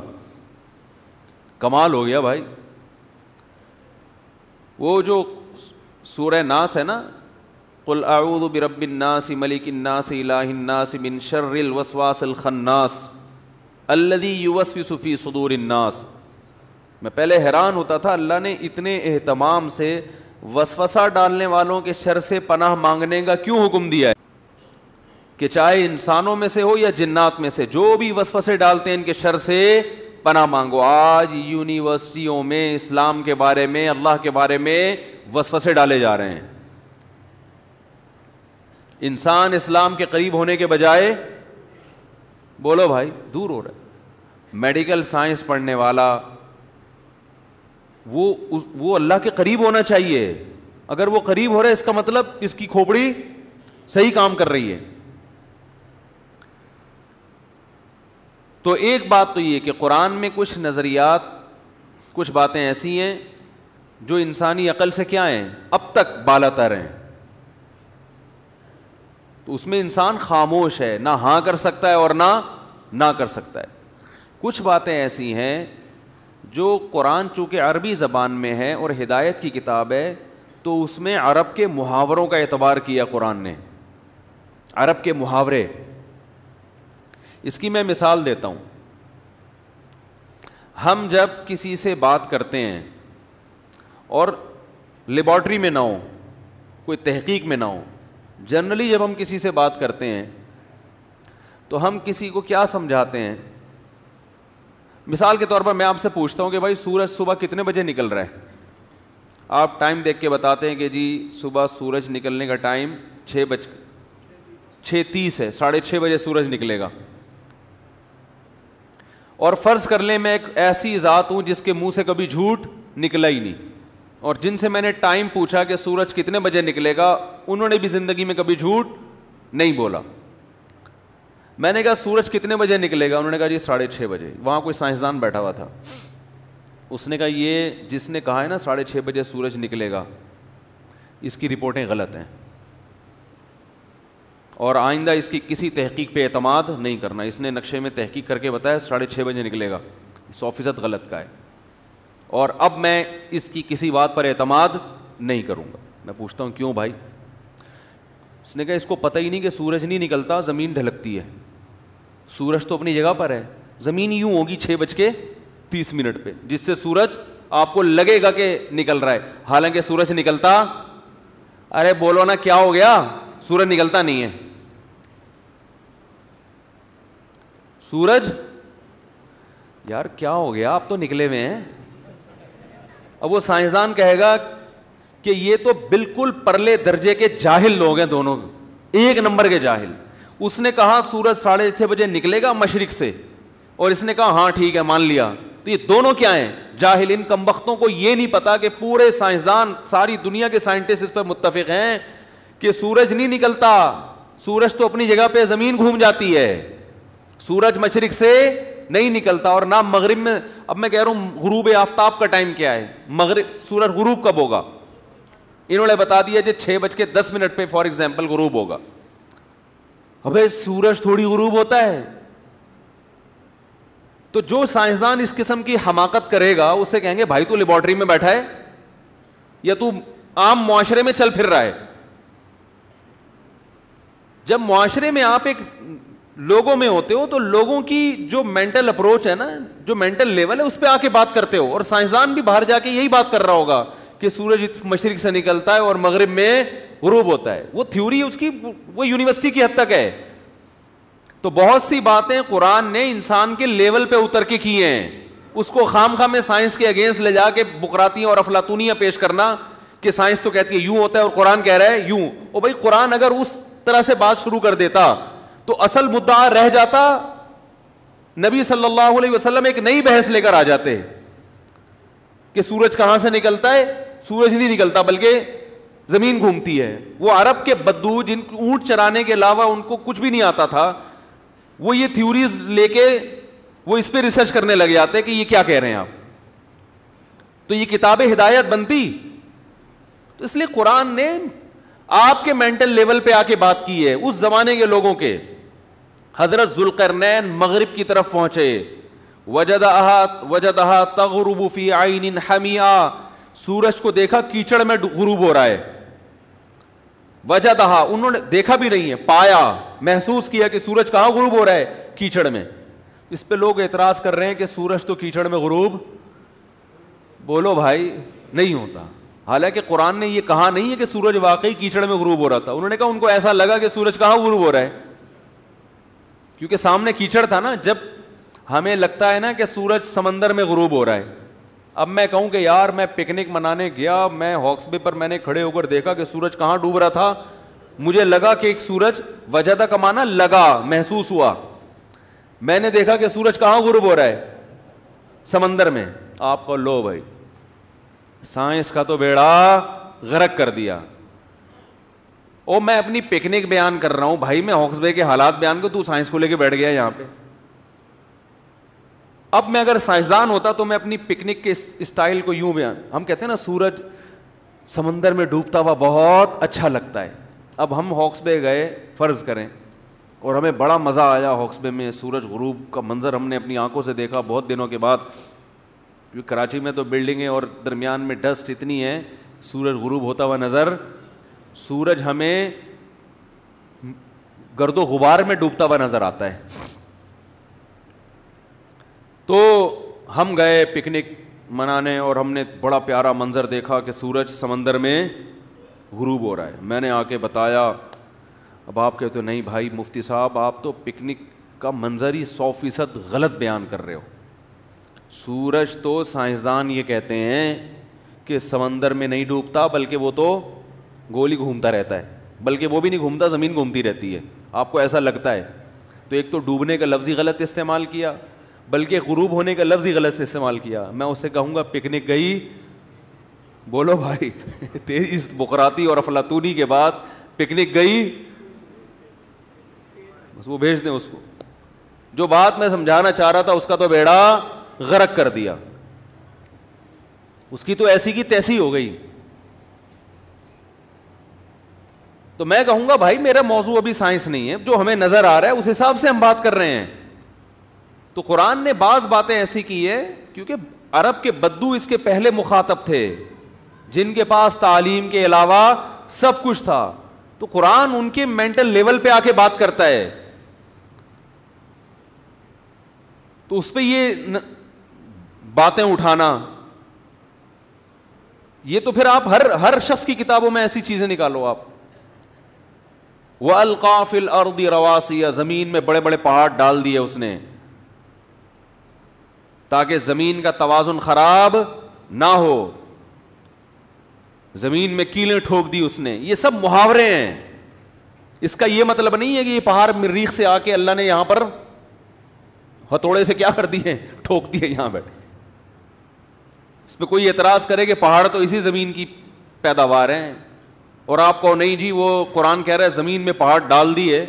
کمال ہو گیا بھائی. وہ جو سورہ ناس ہے نا, قل اعوذ برب الناس ملک الناس الہ الناس من شر الوسواس الخناس الذی یوسوس فی صدور الناس. میں پہلے حیران ہوتا تھا, اللہ نے اتنے اہتمام سے وسوسہ ڈالنے والوں کے شر سے پناہ مانگنے کا کیوں حکم دیا ہے, کہ چاہے انسانوں میں سے ہو یا جنات میں سے, جو بھی وسوسے ڈالتے ہیں ان کے شر سے پناہ مانگو. آج یونیورسٹیوں میں اسلام کے بارے میں, اللہ کے بارے میں وسوسے ڈالے جا رہے ہیں. انسان اسلام کے قریب ہونے کے بجائے بولو بھائی دور ہو رہا ہے. میڈیکل سائنس پڑھنے والا وہ اللہ کے قریب ہونا چاہیے. اگر وہ قریب ہو رہا ہے اس کا مطلب اس کی کھوپڑی صحیح کام کر رہی ہے. تو ایک بات تو یہ کہ قرآن میں کچھ نظریات, کچھ باتیں ایسی ہیں جو انسانی عقل سے کیا ہیں, اب تک بالا تر ہیں. تو اس میں انسان خاموش ہے, نہ ہاں کر سکتا ہے اور نہ کر سکتا ہے. کچھ باتیں ایسی ہیں جو قرآن چونکہ عربی زبان میں ہے اور ہدایت کی کتاب ہے, تو اس میں عرب کے محاوروں کا اعتبار کیا قرآن نے, عرب کے محاورے. اس کی میں مثال دیتا ہوں. ہم جب کسی سے بات کرتے ہیں اور لیبارٹری میں نہ ہو, کوئی تحقیق میں نہ ہو, جنرلی جب ہم کسی سے بات کرتے ہیں تو ہم کسی کو کیا سمجھاتے ہیں؟ مثال کے طور پر میں آپ سے پوچھتا ہوں کہ بھائی سورج صبح کتنے بجے نکل رہا ہے؟ آپ ٹائم دیکھ کے بتاتے ہیں کہ جی صبح سورج نکلنے کا ٹائم 6:30 ہے, 6:30 بجے سورج نکلے گا. اور فرض کر لیں میں ایک ایسی ذات ہوں جس کے منہ سے کبھی جھوٹ نکلا ہی نہیں, اور جن سے میں نے ٹائم پوچھا کہ سورج کتنے بجے نکلے گا, انہوں نے بھی زندگی میں کبھی جھوٹ نہیں بولا. میں نے کہا سورج کتنے بجے نکلے گا؟ انہوں نے کہا جی 6:30 بجے. وہاں کوئی سائنسدان بیٹھا ہوا تھا, اس نے کہا یہ جس نے کہا ہے نا 6:30 بجے سورج نکلے گا, اس کی رپورٹیں غلط ہیں, اور آئندہ اس کی کسی تحقیق پہ اعتماد نہیں کرنا. اس نے نقشے میں تحقیق کر کے بتایا 6:30 بجے نکلے گا, 100% غلط کا ہے, اور اب میں اس کی کسی بات پر اعتماد نہیں کروں گا. میں پوچھتا ہوں کیوں بھائی؟ اس نے کہا اس کو پتہ ہی نہیں کہ سورج نہیں نکلتا, زمین ڈھلکتی ہے. سورج تو اپنی جگہ پر ہے, زمین یوں ہوگی 6:30 پہ, جس سے سورج آپ کو لگے گا کہ نکل رہا ہے, حالانکہ سورج نکلتا, ارے بولو نا کیا ہو گیا, سورج نکلتا نہیں ہے. سورج, یار کیا ہو گیا, آپ تو نکلے ہوئے ہیں. اب وہ سائنسدان کہے گا کہ یہ تو بالکل پرلے درجے کے جاہل لوگ ہیں, دونوں ایک نمبر کے جاہل. اس نے کہا سورج 6:30 بجے نکلے گا مشرق سے, اور اس نے کہا ہاں ٹھیک ہے مان لیا. تو یہ دونوں کیا ہیں؟ جاہل. ان کمبختوں کو یہ نہیں پتا کہ پورے سائنسدان, ساری دنیا کے سائنٹسٹ اس پر متفق ہیں کہ سورج نہیں نکلتا, سورج تو اپنی جگہ پہ زمین گھوم جاتی ہے, سورج مشرق سے نہیں نکلتا اور نہ مغرب میں. اب میں کہہ رہا ہوں غروب آفتاب کا ٹائم کیا ہے, مغرب سورج غروب کب ہوگا؟ انہوں نے بتا دیا جی 6:10 پہ فار ایگزامپل غروب ہوگا. ابے سورج تھوڑی غروب ہوتا ہے. تو جو سائنسدان اس قسم کی حماقت کرے گا اسے کہیں گے بھائی تو لیبارٹری میں بیٹھا ہے یا تو عام معاشرے میں چل پھر رہا ہے. جب معاشرے میں آپ ایک لوگوں میں ہوتے ہو تو لوگوں کی جو مینٹل اپروچ ہے نا, جو مینٹل لیول ہے, اس پہ آ کے بات کرتے ہو. اور سائنسدان بھی باہر جا کے یہی بات کر رہا ہوگا کہ سورج مشرق سے نکلتا ہے اور مغرب میں غروب ہوتا ہے. وہ تھیوری اس کی وہ یونیورسٹی کی حد تک ہے. تو بہت سی باتیں قرآن نے انسان کے لیول پہ اتر کے کی ہیں, اس کو خام خام میں سائنس کے اگینسٹ لے جا کے بقراتیاں اور افلاطونیاں پیش کرنا کہ سائنس تو کہتی ہے یوں ہوتا ہے اور قرآن کہہ رہا ہے یوں. او بھائی قرآن اگر اس طرح سے بات شروع کر دیتا تو اصل مدعا رہ جاتا, نبی صلی اللہ علیہ وسلم ایک نئی بحث لے کر آ جاتے کہ سورج کہاں سے نکلتا ہے. سورج نہیں نکلتا بلکہ زمین گھومتی ہے. وہ عرب کے بدو جن کو اونٹ چرانے کے علاوہ ان کو کچھ بھی نہیں آتا تھا, وہ یہ تھیوریز لے کے وہ اس پہ ریسرچ کرنے لگ جاتے کہ یہ کیا کہہ رہے ہیں آپ. تو یہ کتاب ہدایت بنتی. تو اس لیے قرآن نے آپ کے مینٹل لیول پہ آ کے بات کی ہے. اس زمانے کے لوگوں کے حضرت ذوالقرنین مغرب کی طرف پہنچے, وجدہا تغرب فی عین حمیہ, سورج کو دیکھا کیچڑ میں غروب ہو رہا ہے. وجدہا, انہوں نے دیکھا بھی نہیں ہے, پایا, محسوس کیا کہ سورج کہاں غروب ہو رہا ہے, کیچڑ میں. اس پہ لوگ اعتراض کر رہے ہیں کہ سورج تو کیچڑ میں غروب, بولو بھائی نہیں ہوتا. حالانکہ قرآن نے یہ کہا نہیں ہے کہ سورج واقعی کیچڑ میں غروب ہو رہا تھا. انہوں نے کہا ان کو ایسا لگا کہ سورج کہاں غروب ہو رہا ہے, کیونکہ سامنے کیچڑ تھا نا. جب ہمیں لگتا ہے نا کہ سورج سمندر میں غروب ہو رہا ہے, اب میں کہوں کہ یار میں پکنک منانے گیا, میں ہاکس بے پر میں نے کھڑے ہو کر دیکھا کہ سورج کہاں ڈوب رہا تھا, مجھے لگا کہ ایک سورج, وجدہ کا معنی لگا, محسوس ہوا, میں نے دیکھا کہ سورج کہاں غروب ہو رہا ہے, سمندر میں. آپ کو لو بھائی سائنس کا تو بیڑا غرق کر دیا. او میں اپنی پکنک بیان کر رہا ہوں بھائی, میں ہاکس بے کے حالات بیان کروں, تو سائنس کو لے کے بیٹھ گیا یہاں پہ. اب میں اگر سائنسدان ہوتا تو میں اپنی پکنک کے اسٹائل کو یوں بیان, ہم کہتے ہیں نا سورج سمندر میں ڈوبتا ہوا بہت اچھا لگتا ہے, اب ہم ہاکس بے گئے فرض کریں, اور ہمیں بڑا مزہ آیا ہاکس بے میں, سورج غروب کا منظر ہم نے اپنی آنکھوں سے دیکھا بہت دنوں کے بعد, کیونکہ کراچی میں تو بلڈنگیں اور درمیان میں ڈسٹ اتنی ہے, سورج غروب ہوتا ہوا نظر, سورج ہمیں گرد و غبار میں ڈوبتا ہوا نظر آتا ہے. تو ہم گئے پکنک منانے اور ہم نے بڑا پیارا منظر دیکھا کہ سورج سمندر میں غروب ہو رہا ہے. میں نے آ کے بتایا, اب آپ کہتے ہو نہیں بھائی مفتی صاحب آپ تو پکنک کا منظر ہی 100% غلط بیان کر رہے ہو. سورج تو سائنسدان یہ کہتے ہیں کہ سمندر میں نہیں ڈوبتا بلکہ وہ تو گول ہی گھومتا رہتا ہے, بلکہ وہ بھی نہیں گھومتا, زمین گھومتی رہتی ہے, آپ کو ایسا لگتا ہے. تو ایک تو ڈوبنے کا لفظ ہی غلط استعمال کیا, بلکہ غروب ہونے کا لفظ ہی غلط استعمال کیا. میں اسے کہوں گا پکنک گئی, بولو بھائی تیری اس بقراتی اور افلاطونی کے بعد پکنک گئی, بس وہ بھیج دیں اس کو. جو بات میں سمجھانا چاہ رہا تھا اس کا تو بیڑا غرق کر دیا, اس کی تو ایسی کی تیسی ہو گئی. تو میں کہوں گا بھائی میرا موضوع ابھی سائنس نہیں ہے, جو ہمیں نظر آ رہا ہے اس حساب سے ہم بات کر رہے ہیں. تو قرآن نے بعض باتیں ایسی کی ہے کیونکہ عرب کے بدو اس کے پہلے مخاطب تھے جن کے پاس تعلیم کے علاوہ سب کچھ تھا, تو قرآن ان کے مینٹل لیول پہ آ کے بات کرتا ہے. تو اس پہ یہ باتیں اٹھانا, یہ تو پھر آپ ہر شخص کی کتابوں میں ایسی چیزیں نکالو آپ. وَأَلْقَى فِي الْأَرْضِ رَوَاسِيَ, زمین میں بڑے بڑے پہاڑ ڈال دیے اس نے تاکہ زمین کا توازن خراب نہ ہو, زمین میں کیلیں ٹھوک دی اس نے. یہ سب محاورے ہیں, اس کا یہ مطلب نہیں ہے کہ یہ پہاڑ مریخ سے آ کے اللہ نے یہاں پر ہتھوڑے سے کیا کر دیے, ٹھوک دیے یہاں بیٹھے. اس پہ کوئی اعتراض کرے کہ پہاڑ تو اسی زمین کی پیداوار ہیں, اور آپ کو نہیں جی وہ قرآن کہہ رہا ہے زمین میں پہاڑ ڈال دیے,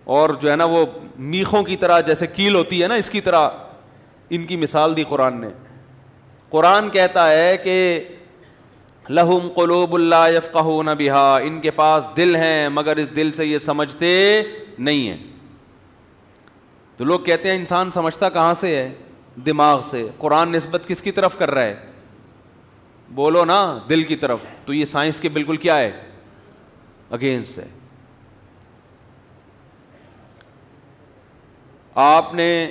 اور جو ہے نا وہ میخوں کی طرح جیسے کیل ہوتی ہے نا اس کی طرح ان کی مثال دی قرآن نے. قرآن کہتا ہے کہ لہم قلوب لا یفقہون بہا, ان کے پاس دل ہیں مگر اس دل سے یہ سمجھتے نہیں ہیں. تو لوگ کہتے ہیں انسان سمجھتا کہاں سے ہے, دماغ سے. قرآن نسبت کس کی طرف کر رہا ہے, بولو نا, دل کی طرف. تو یہ سائنس کے بالکل کیا ہے, اگینسٹ ہے. آپ نے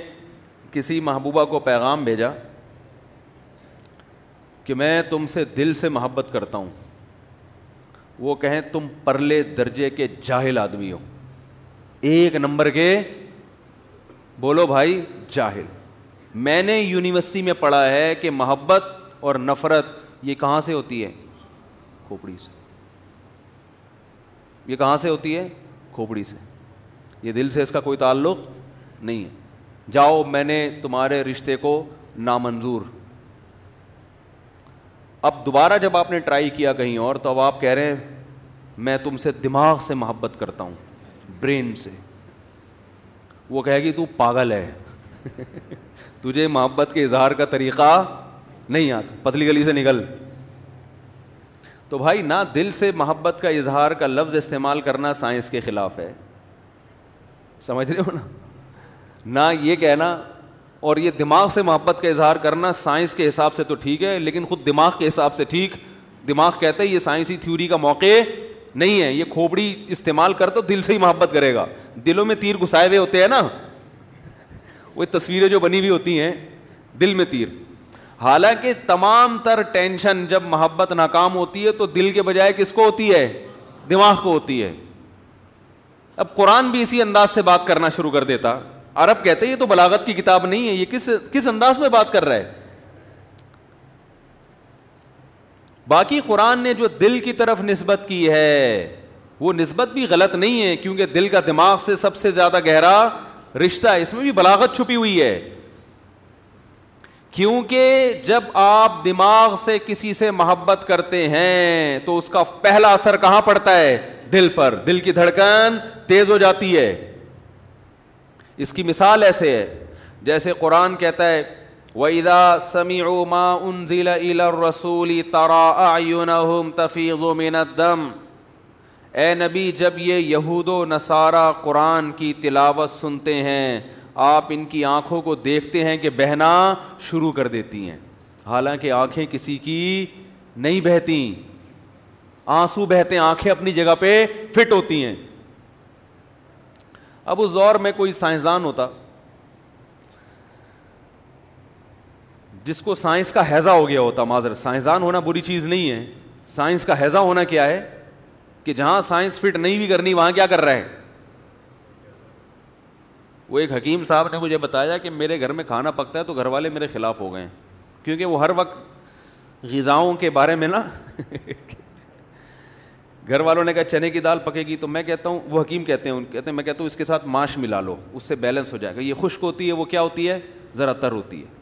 کسی محبوبہ کو پیغام بھیجا کہ میں تم سے دل سے محبت کرتا ہوں, وہ کہیں تم پرلے درجے کے جاہل آدمی ہو, 1 نمبر کے, بولو بھائی جاہل. میں نے یونیورسٹی میں پڑھا ہے کہ محبت اور نفرت یہ کہاں سے ہوتی ہے, کھوپڑی سے. یہ کہاں سے ہوتی ہے, کھوپڑی سے. یہ دل سے اس کا کوئی تعلق نہیں ہے. جاؤ میں نے تمہارے رشتے کو نامنظور. اب دوبارہ جب آپ نے ٹرائی کیا کہیں اور, تو اب آپ کہہ رہے ہیں میں تم سے دماغ سے محبت کرتا ہوں, برین سے. وہ کہے گی تو پاگل ہے تجھے محبت کے اظہار کا طریقہ نہیں آتا, پتلی گلی سے نکل. تو بھائی نہ دل سے محبت کا اظہار کا لفظ استعمال کرنا سائنس کے خلاف ہے, سمجھ رہے ہو نا. نہ یہ کہنا اور یہ دماغ سے محبت کا اظہار کرنا سائنس کے حساب سے تو ٹھیک ہے, لیکن خود دماغ کے حساب سے ٹھیک. دماغ کہتا ہے یہ سائنسی تھیوری کا موقع نہیں ہے, یہ کھوپڑی استعمال کر تو دل سے ہی محبت کرے گا. دلوں میں تیر گھسائے ہوئے ہوتے ہیں نا, وہ تصویریں جو بنی ہوئی ہوتی ہیں دل میں تیر. حالانکہ تمام تر ٹینشن جب محبت ناکام ہوتی ہے تو دل کے بجائے کس کو ہوتی ہے, دماغ کو ہوتی ہے. اب قرآن بھی اسی انداز سے بات کرنا شروع کر دیتا. عرب کہتے ہیں یہ تو بلاغت کی کتاب نہیں ہے, یہ کس انداز میں بات کر رہا ہے. باقی قرآن نے جو دل کی طرف نسبت کی ہے وہ نسبت بھی غلط نہیں ہے, کیونکہ دل کا دماغ سے سب سے زیادہ گہرا رشتہ ہے, اس میں بھی بلاغت چھپی ہوئی ہے. کیونکہ جب آپ دماغ سے کسی سے محبت کرتے ہیں تو اس کا پہلا اثر کہاں پڑتا ہے, دل پر. دل کی دھڑکن تیز ہو جاتی ہے. اس کی مثال ایسے ہے جیسے قرآن کہتا ہے وَإِذَا سَمِعُوا مَا أُنزِلَ إِلَى الرَّسُولِ تَرَىٰ أَعْيُنَهُمْ تَفِيضُ مِنَ الدَّمْعِ اے نبی جب یہ یہود و نصارہ قرآن کی تلاوت سنتے ہیں آپ ان کی آنکھوں کو دیکھتے ہیں کہ بہنا شروع کر دیتی ہیں، حالانکہ آنکھیں کسی کی نہیں بہتی، آنسو بہتے ہیں، آنکھیں اپنی جگہ پہ فٹ ہوتی ہیں۔ اب اس دور میں کوئی سائنسدان ہوتا جس کو سائنس کا ہیضہ ہو گیا ہوتا، معذرت، سائنسدان ہونا بری چیز نہیں ہے، سائنس کا ہیضہ ہونا کیا ہے کہ جہاں سائنس فٹ نہیں بھی کرنی وہاں کیا کر رہا ہے۔ وہ ایک حکیم صاحب نے مجھے بتایا کہ میرے گھر میں کھانا پکتا ہے تو گھر والے میرے خلاف ہو گئے ہیں، کیونکہ وہ ہر وقت غذاؤں کے بارے میں نا گھر والوں نے کہا چنے کی دال پکے گی تو میں کہتا ہوں، وہ حکیم کہتے ہیں میں کہتا ہوں اس کے ساتھ ماش ملا لو، اس سے بیلنس ہو جائے گا، یہ خشک ہوتی ہے وہ کیا ہوتی ہے، ذرا تر ہوتی ہے،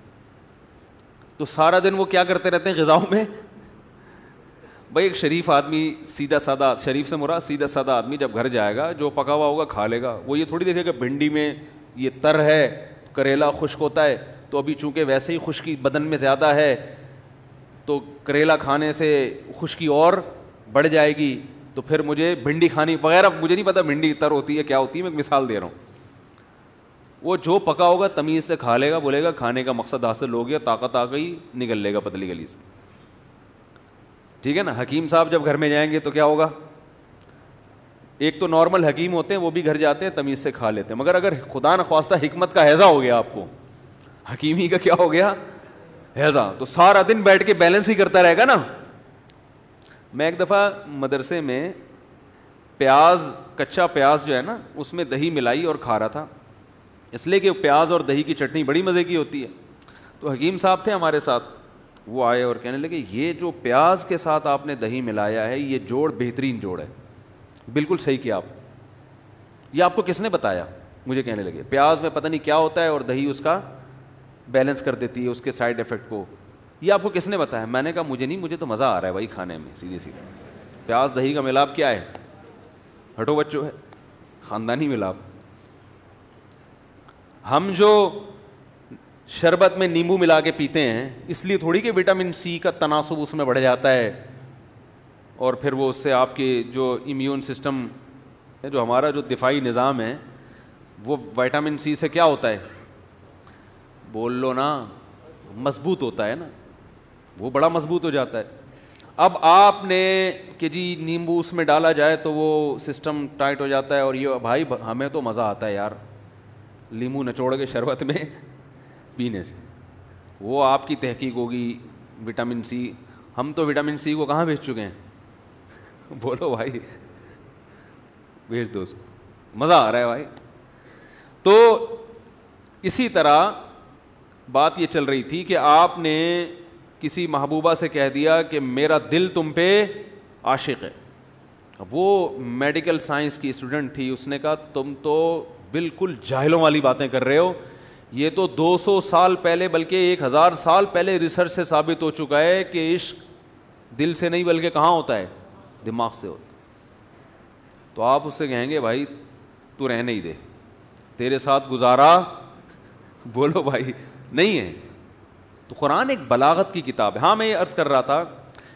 تو سارا دن وہ کیا کرتے رہتے ہیں غذاؤں میں۔ بھائی ایک شریف آدمی سیدھا سادہ، شریف سے مراد سیدھا سادہ آدمی جب گھر جائے گا جو پکا ہوا ہوگا کھا لے گا، وہ یہ تھوڑی دیکھے کہ بھنڈی میں یہ تر ہے، کریلا خشک ہوتا ہے، تو ابھی چونکہ ویسے ہی خشکی بدن میں زیادہ ہے تو کریلا کھانے سے خشکی اور بڑھ جائے گی، تو پھر مجھے بھنڈی کھانی وغیرہ، مجھے نہیں پتا بھنڈی تر ہوتی ہے کیا ہوتی ہے، میں مثال دے رہا ہوں۔ وہ جو پکا ہوگا تمیز سے کھا لے گا، بولے گا کھانے کا مقصد حاصل ہو گیا، طاقت آ گئی، نگل لے گا پتلی گلی سے، ٹھیک ہے نا۔ حکیم صاحب جب گھر میں جائیں گے تو کیا ہوگا، ایک تو نارمل حکیم ہوتے ہیں وہ بھی گھر جاتے ہیں تمیز سے کھا لیتے ہیں، مگر اگر خدا نخواستہ حکمت کا ہیضہ ہو گیا آپ کو، حکیمی کا کیا ہو گیا ہیضہ، تو سارا دن بیٹھ کے بیلنس ہی کرتا رہے گا نا۔ میں ایک دفعہ مدرسے میں پیاز، کچا پیاز جو ہے نا اس میں دہی ملائی اور کھا رہا تھا، اس لیے کہ پیاز اور دہی کی چٹنی بڑی مزے کی ہوتی ہے، تو حکیم صاحب تھے ہمارے ساتھ، وہ آئے اور کہنے لگے یہ جو پیاز کے ساتھ آپ نے دہی ملایا ہے یہ جوڑ بہترین جوڑ ہے، بالکل صحیح کیا آپ، یہ آپ کو کس نے بتایا؟ مجھے کہنے لگے پیاز میں پتہ نہیں کیا ہوتا ہے اور دہی اس کا بیلنس کر دیتی ہے اس کے سائڈ ایفیکٹ کو، یہ آپ کو کس نے بتایا؟ میں نے کہا مجھے نہیں، مجھے تو مزہ آ رہا ہے بھائی کھانے میں، سیدھی سیدھی پیاز دہی کا ملاپ کیا ہے، ہٹو بچو ہے، خاندانی ملاپ۔ ہم جو شربت میں نیمبو ملا کے پیتے ہیں اس لیے تھوڑی کہ وٹامن سی کا تناسب اس میں بڑھ جاتا ہے اور پھر وہ اس سے آپ کی جو امیون سسٹم ہے، جو ہمارا جو دفاعی نظام ہے وہ وٹامن سی سے کیا ہوتا ہے، بول لو نا، مضبوط ہوتا ہے نا، وہ بڑا مضبوط ہو جاتا ہے۔ اب آپ نے کہ جی نیمبو اس میں ڈالا جائے تو وہ سسٹم ٹائٹ ہو جاتا ہے، اور یہ بھائی ہمیں تو مزہ آتا ہے یار لیمو نچوڑ کے شربت میں پینے سے، وہ آپ کی تحقیق ہوگی وٹامن سی، ہم تو وٹامن سی کو کہاں بھیج چکے ہیں بولو بھائی، بھیج دو اس کو، مزہ آ رہا ہے بھائی۔ تو اسی طرح بات یہ چل رہی تھی کہ آپ نے کسی محبوبہ سے کہہ دیا کہ میرا دل تم پہ عاشق ہے، وہ میڈیکل سائنس کی اسٹوڈنٹ تھی، اس نے کہا تم تو بالکل جاہلوں والی باتیں کر رہے ہو، یہ تو 200 سال پہلے بلکہ 1000 سال پہلے ریسرچ سے ثابت ہو چکا ہے کہ عشق دل سے نہیں بلکہ کہاں ہوتا ہے، دماغ سے ہوتا ہے۔ تو آپ اس سے کہیں گے بھائی تو رہنے ہی دے، تیرے ساتھ گزارا بولو بھائی نہیں ہے۔ تو قرآن ایک بلاغت کی کتاب ہے۔ ہاں میں یہ عرض کر رہا تھا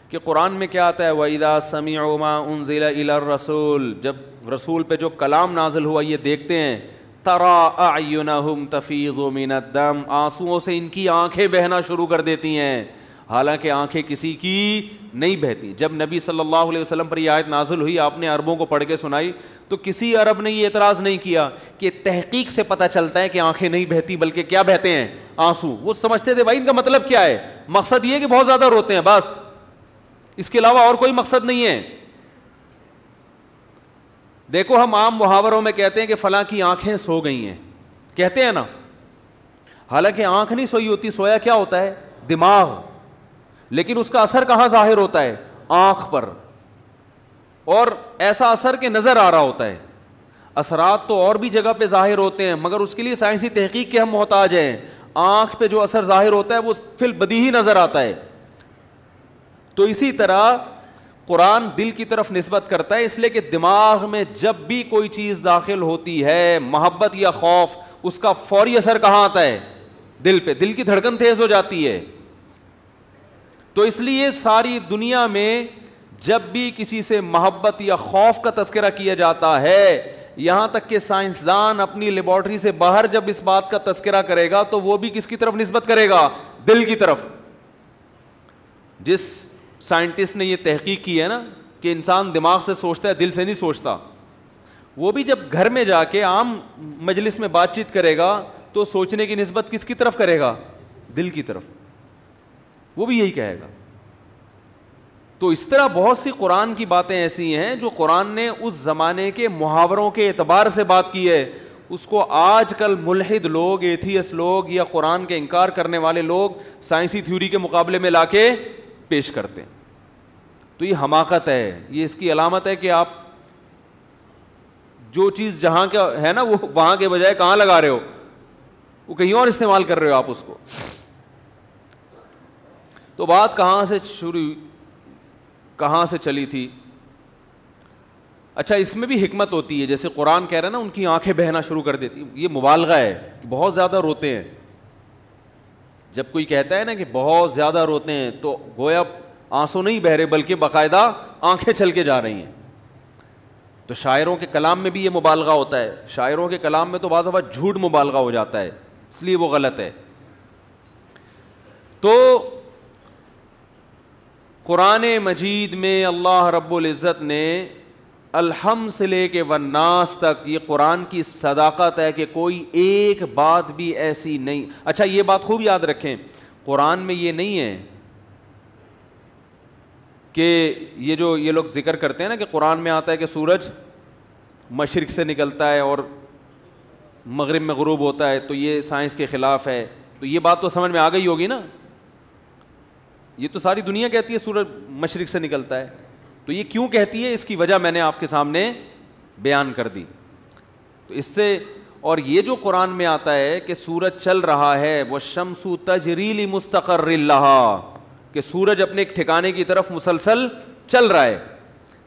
کہ قرآن میں کیا آتا ہے، وَإِذَا سَمِعُوا مَا أُنزِلَ إِلَى الرَّسُولِ، جب رسول پہ جو کلام نازل ہوا یہ دیکھتے ہیں، تَرَىٰ أَعْيُنَهُمْ تَفِيضُ مِنَ الدَّمْعِ، آنسوؤں سے ان کی آنکھیں بہنا شروع کر دیتی ہیں، حالانکہ آنکھیں کسی کی نہیں بہتی۔ جب نبی صلی اللہ علیہ وسلم پر یہ آیت نازل ہوئی، آپ نے عربوں کو پڑھ کے سنائی تو کسی عرب نے یہ اعتراض نہیں کیا کہ تحقیق سے پتہ چلتا ہے کہ آنکھیں نہیں بہتی بلکہ کیا بہتے ہیں، آنسو۔ وہ سمجھتے تھے بھائی ان کا مطلب کیا ہے، مقصد یہ کہ بہت زیادہ روتے ہیں، بس اس کے علاوہ اور کوئی مقصد نہیں ہے۔ دیکھو ہم عام محاوروں میں کہتے ہیں کہ فلاں کی آنکھیں سو گئی ہیں، کہتے ہیں نا، حالانکہ آنکھ نہیں سوئی ہوتی، سویا کیا ہوتا ہے، دماغ، لیکن اس کا اثر کہاں ظاہر ہوتا ہے، آنکھ پر، اور ایسا اثر کہ نظر آ رہا ہوتا ہے۔ اثرات تو اور بھی جگہ پہ ظاہر ہوتے ہیں مگر اس کے لیے سائنسی تحقیق کے ہم محتاج ہیں۔ آنکھ پہ جو اثر ظاہر ہوتا ہے وہ فی البدیہی نظر آتا ہے۔ تو اسی طرح قرآن دل کی طرف نسبت کرتا ہے، اس لیے کہ دماغ میں جب بھی کوئی چیز داخل ہوتی ہے، محبت یا خوف، اس کا فوری اثر کہاں آتا ہے، دل پہ، دل کی دھڑکن تیز ہو جاتی ہے۔ تو اس لیے ساری دنیا میں جب بھی کسی سے محبت یا خوف کا تذکرہ کیا جاتا ہے، یہاں تک کہ سائنسدان اپنی لیبارٹری سے باہر جب اس بات کا تذکرہ کرے گا تو وہ بھی کس کی طرف نسبت کرے گا؟ دل کی طرف. جس سائنٹسٹ نے یہ تحقیق کی ہے نا کہ انسان دماغ سے سوچتا ہے، دل سے نہیں سوچتا، وہ بھی جب گھر میں جا کے عام مجلس میں بات چیت کرے گا تو سوچنے کی نسبت کس کی طرف کرے گا؟ دل کی طرف. وہ بھی یہی کہے گا. تو اس طرح بہت سی قرآن کی باتیں ایسی ہیں جو قرآن نے اس زمانے کے محاوروں کے اعتبار سے بات کی ہے، اس کو آج کل ملحد لوگ، ایتھیس لوگ یا قرآن کے انکار کرنے والے لوگ سائنسی تھیوری کے مقابلے میں لا کے پیش کرتے ہیں. تو یہ حماقت ہے. یہ اس کی علامت ہے کہ آپ جو چیز جہاں کا ہے نا وہ وہاں کے بجائے کہاں لگا رہے ہو، وہ کہیں اور استعمال کر رہے ہو آپ اس کو. تو بات کہاں سے شروع ہوئی، کہاں سے چلی تھی؟ اچھا، اس میں بھی حکمت ہوتی ہے. جیسے قرآن کہہ رہا ہے نا ان کی آنکھیں بہنا شروع کر دیتی، یہ مبالغہ ہے، بہت زیادہ روتے ہیں. جب کوئی کہتا ہے نا کہ بہت زیادہ روتے ہیں تو گویا آنسو نہیں بہ رہے بلکہ باقاعدہ آنکھیں چھل کے جا رہی ہیں. تو شاعروں کے کلام میں بھی یہ مبالغہ ہوتا ہے. شاعروں کے کلام میں تو بعض دفعہ جھوٹ مبالغہ ہو جاتا ہے، اس لیے وہ غلط ہے. تو قرآن مجید میں اللہ رب العزت نے الحمد سے لے کے والناس تک یہ قرآن کی صداقت ہے کہ کوئی ایک بات بھی ایسی نہیں. اچھا یہ بات خوب یاد رکھیں، قرآن میں یہ نہیں ہے کہ یہ لوگ ذکر کرتے ہیں نا کہ قرآن میں آتا ہے کہ سورج مشرق سے نکلتا ہے اور مغرب میں غروب ہوتا ہے، تو یہ سائنس کے خلاف ہے. تو یہ بات تو سمجھ میں آ گئی ہوگی نا، یہ تو ساری دنیا کہتی ہے سورج مشرق سے نکلتا ہے. تو یہ کیوں کہتی ہے، اس کی وجہ میں نے آپ کے سامنے بیان کر دی. تو اس سے، اور یہ جو قرآن میں آتا ہے کہ سورج چل رہا ہے، والشمس تجری لمستقر لہا، کہ سورج اپنے ایک ٹھکانے کی طرف مسلسل چل رہا ہے،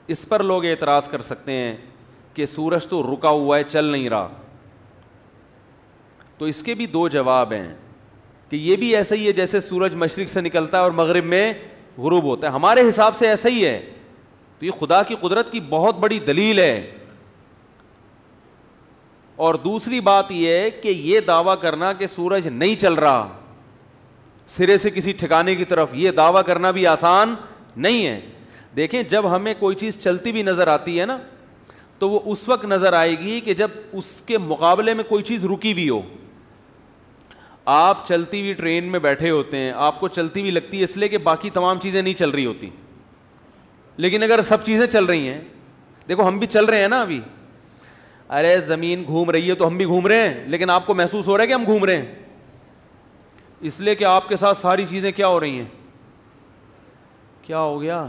اس پر لوگ اعتراض کر سکتے ہیں کہ سورج تو رکا ہوا ہے، چل نہیں رہا. تو اس کے بھی دو جواب ہیں کہ یہ بھی ایسا ہی ہے جیسے سورج مشرق سے نکلتا ہے اور مغرب میں غروب ہوتا ہے، ہمارے حساب سے ایسا ہی ہے. تو یہ خدا کی قدرت کی بہت بڑی دلیل ہے. اور دوسری بات یہ ہے کہ یہ دعویٰ کرنا کہ سورج نہیں چل رہا سرے سے کسی ٹھکانے کی طرف، یہ دعویٰ کرنا بھی آسان نہیں ہے. دیکھیں جب ہمیں کوئی چیز چلتی بھی نظر آتی ہے نا تو وہ اس وقت نظر آئے گی کہ جب اس کے مقابلے میں کوئی چیز رکی ہوئی ہو. آپ چلتی ہوئی ٹرین میں بیٹھے ہوتے ہیں، آپ کو چلتی ہوئی لگتی ہے اس لیے کہ باقی تمام چیزیں نہیں چل رہی ہوتی. لیکن اگر سب چیزیں چل رہی ہیں، دیکھو ہم بھی چل رہے ہیں نا ابھی، ارے زمین گھوم رہی ہے تو ہم بھی گھوم رہے ہیں، لیکن آپ کو محسوس ہو رہا ہے کہ ہم گھوم رہے ہیں، اس لیے کہ آپ کے ساتھ ساری چیزیں کیا ہو رہی ہیں. کیا ہو گیا؟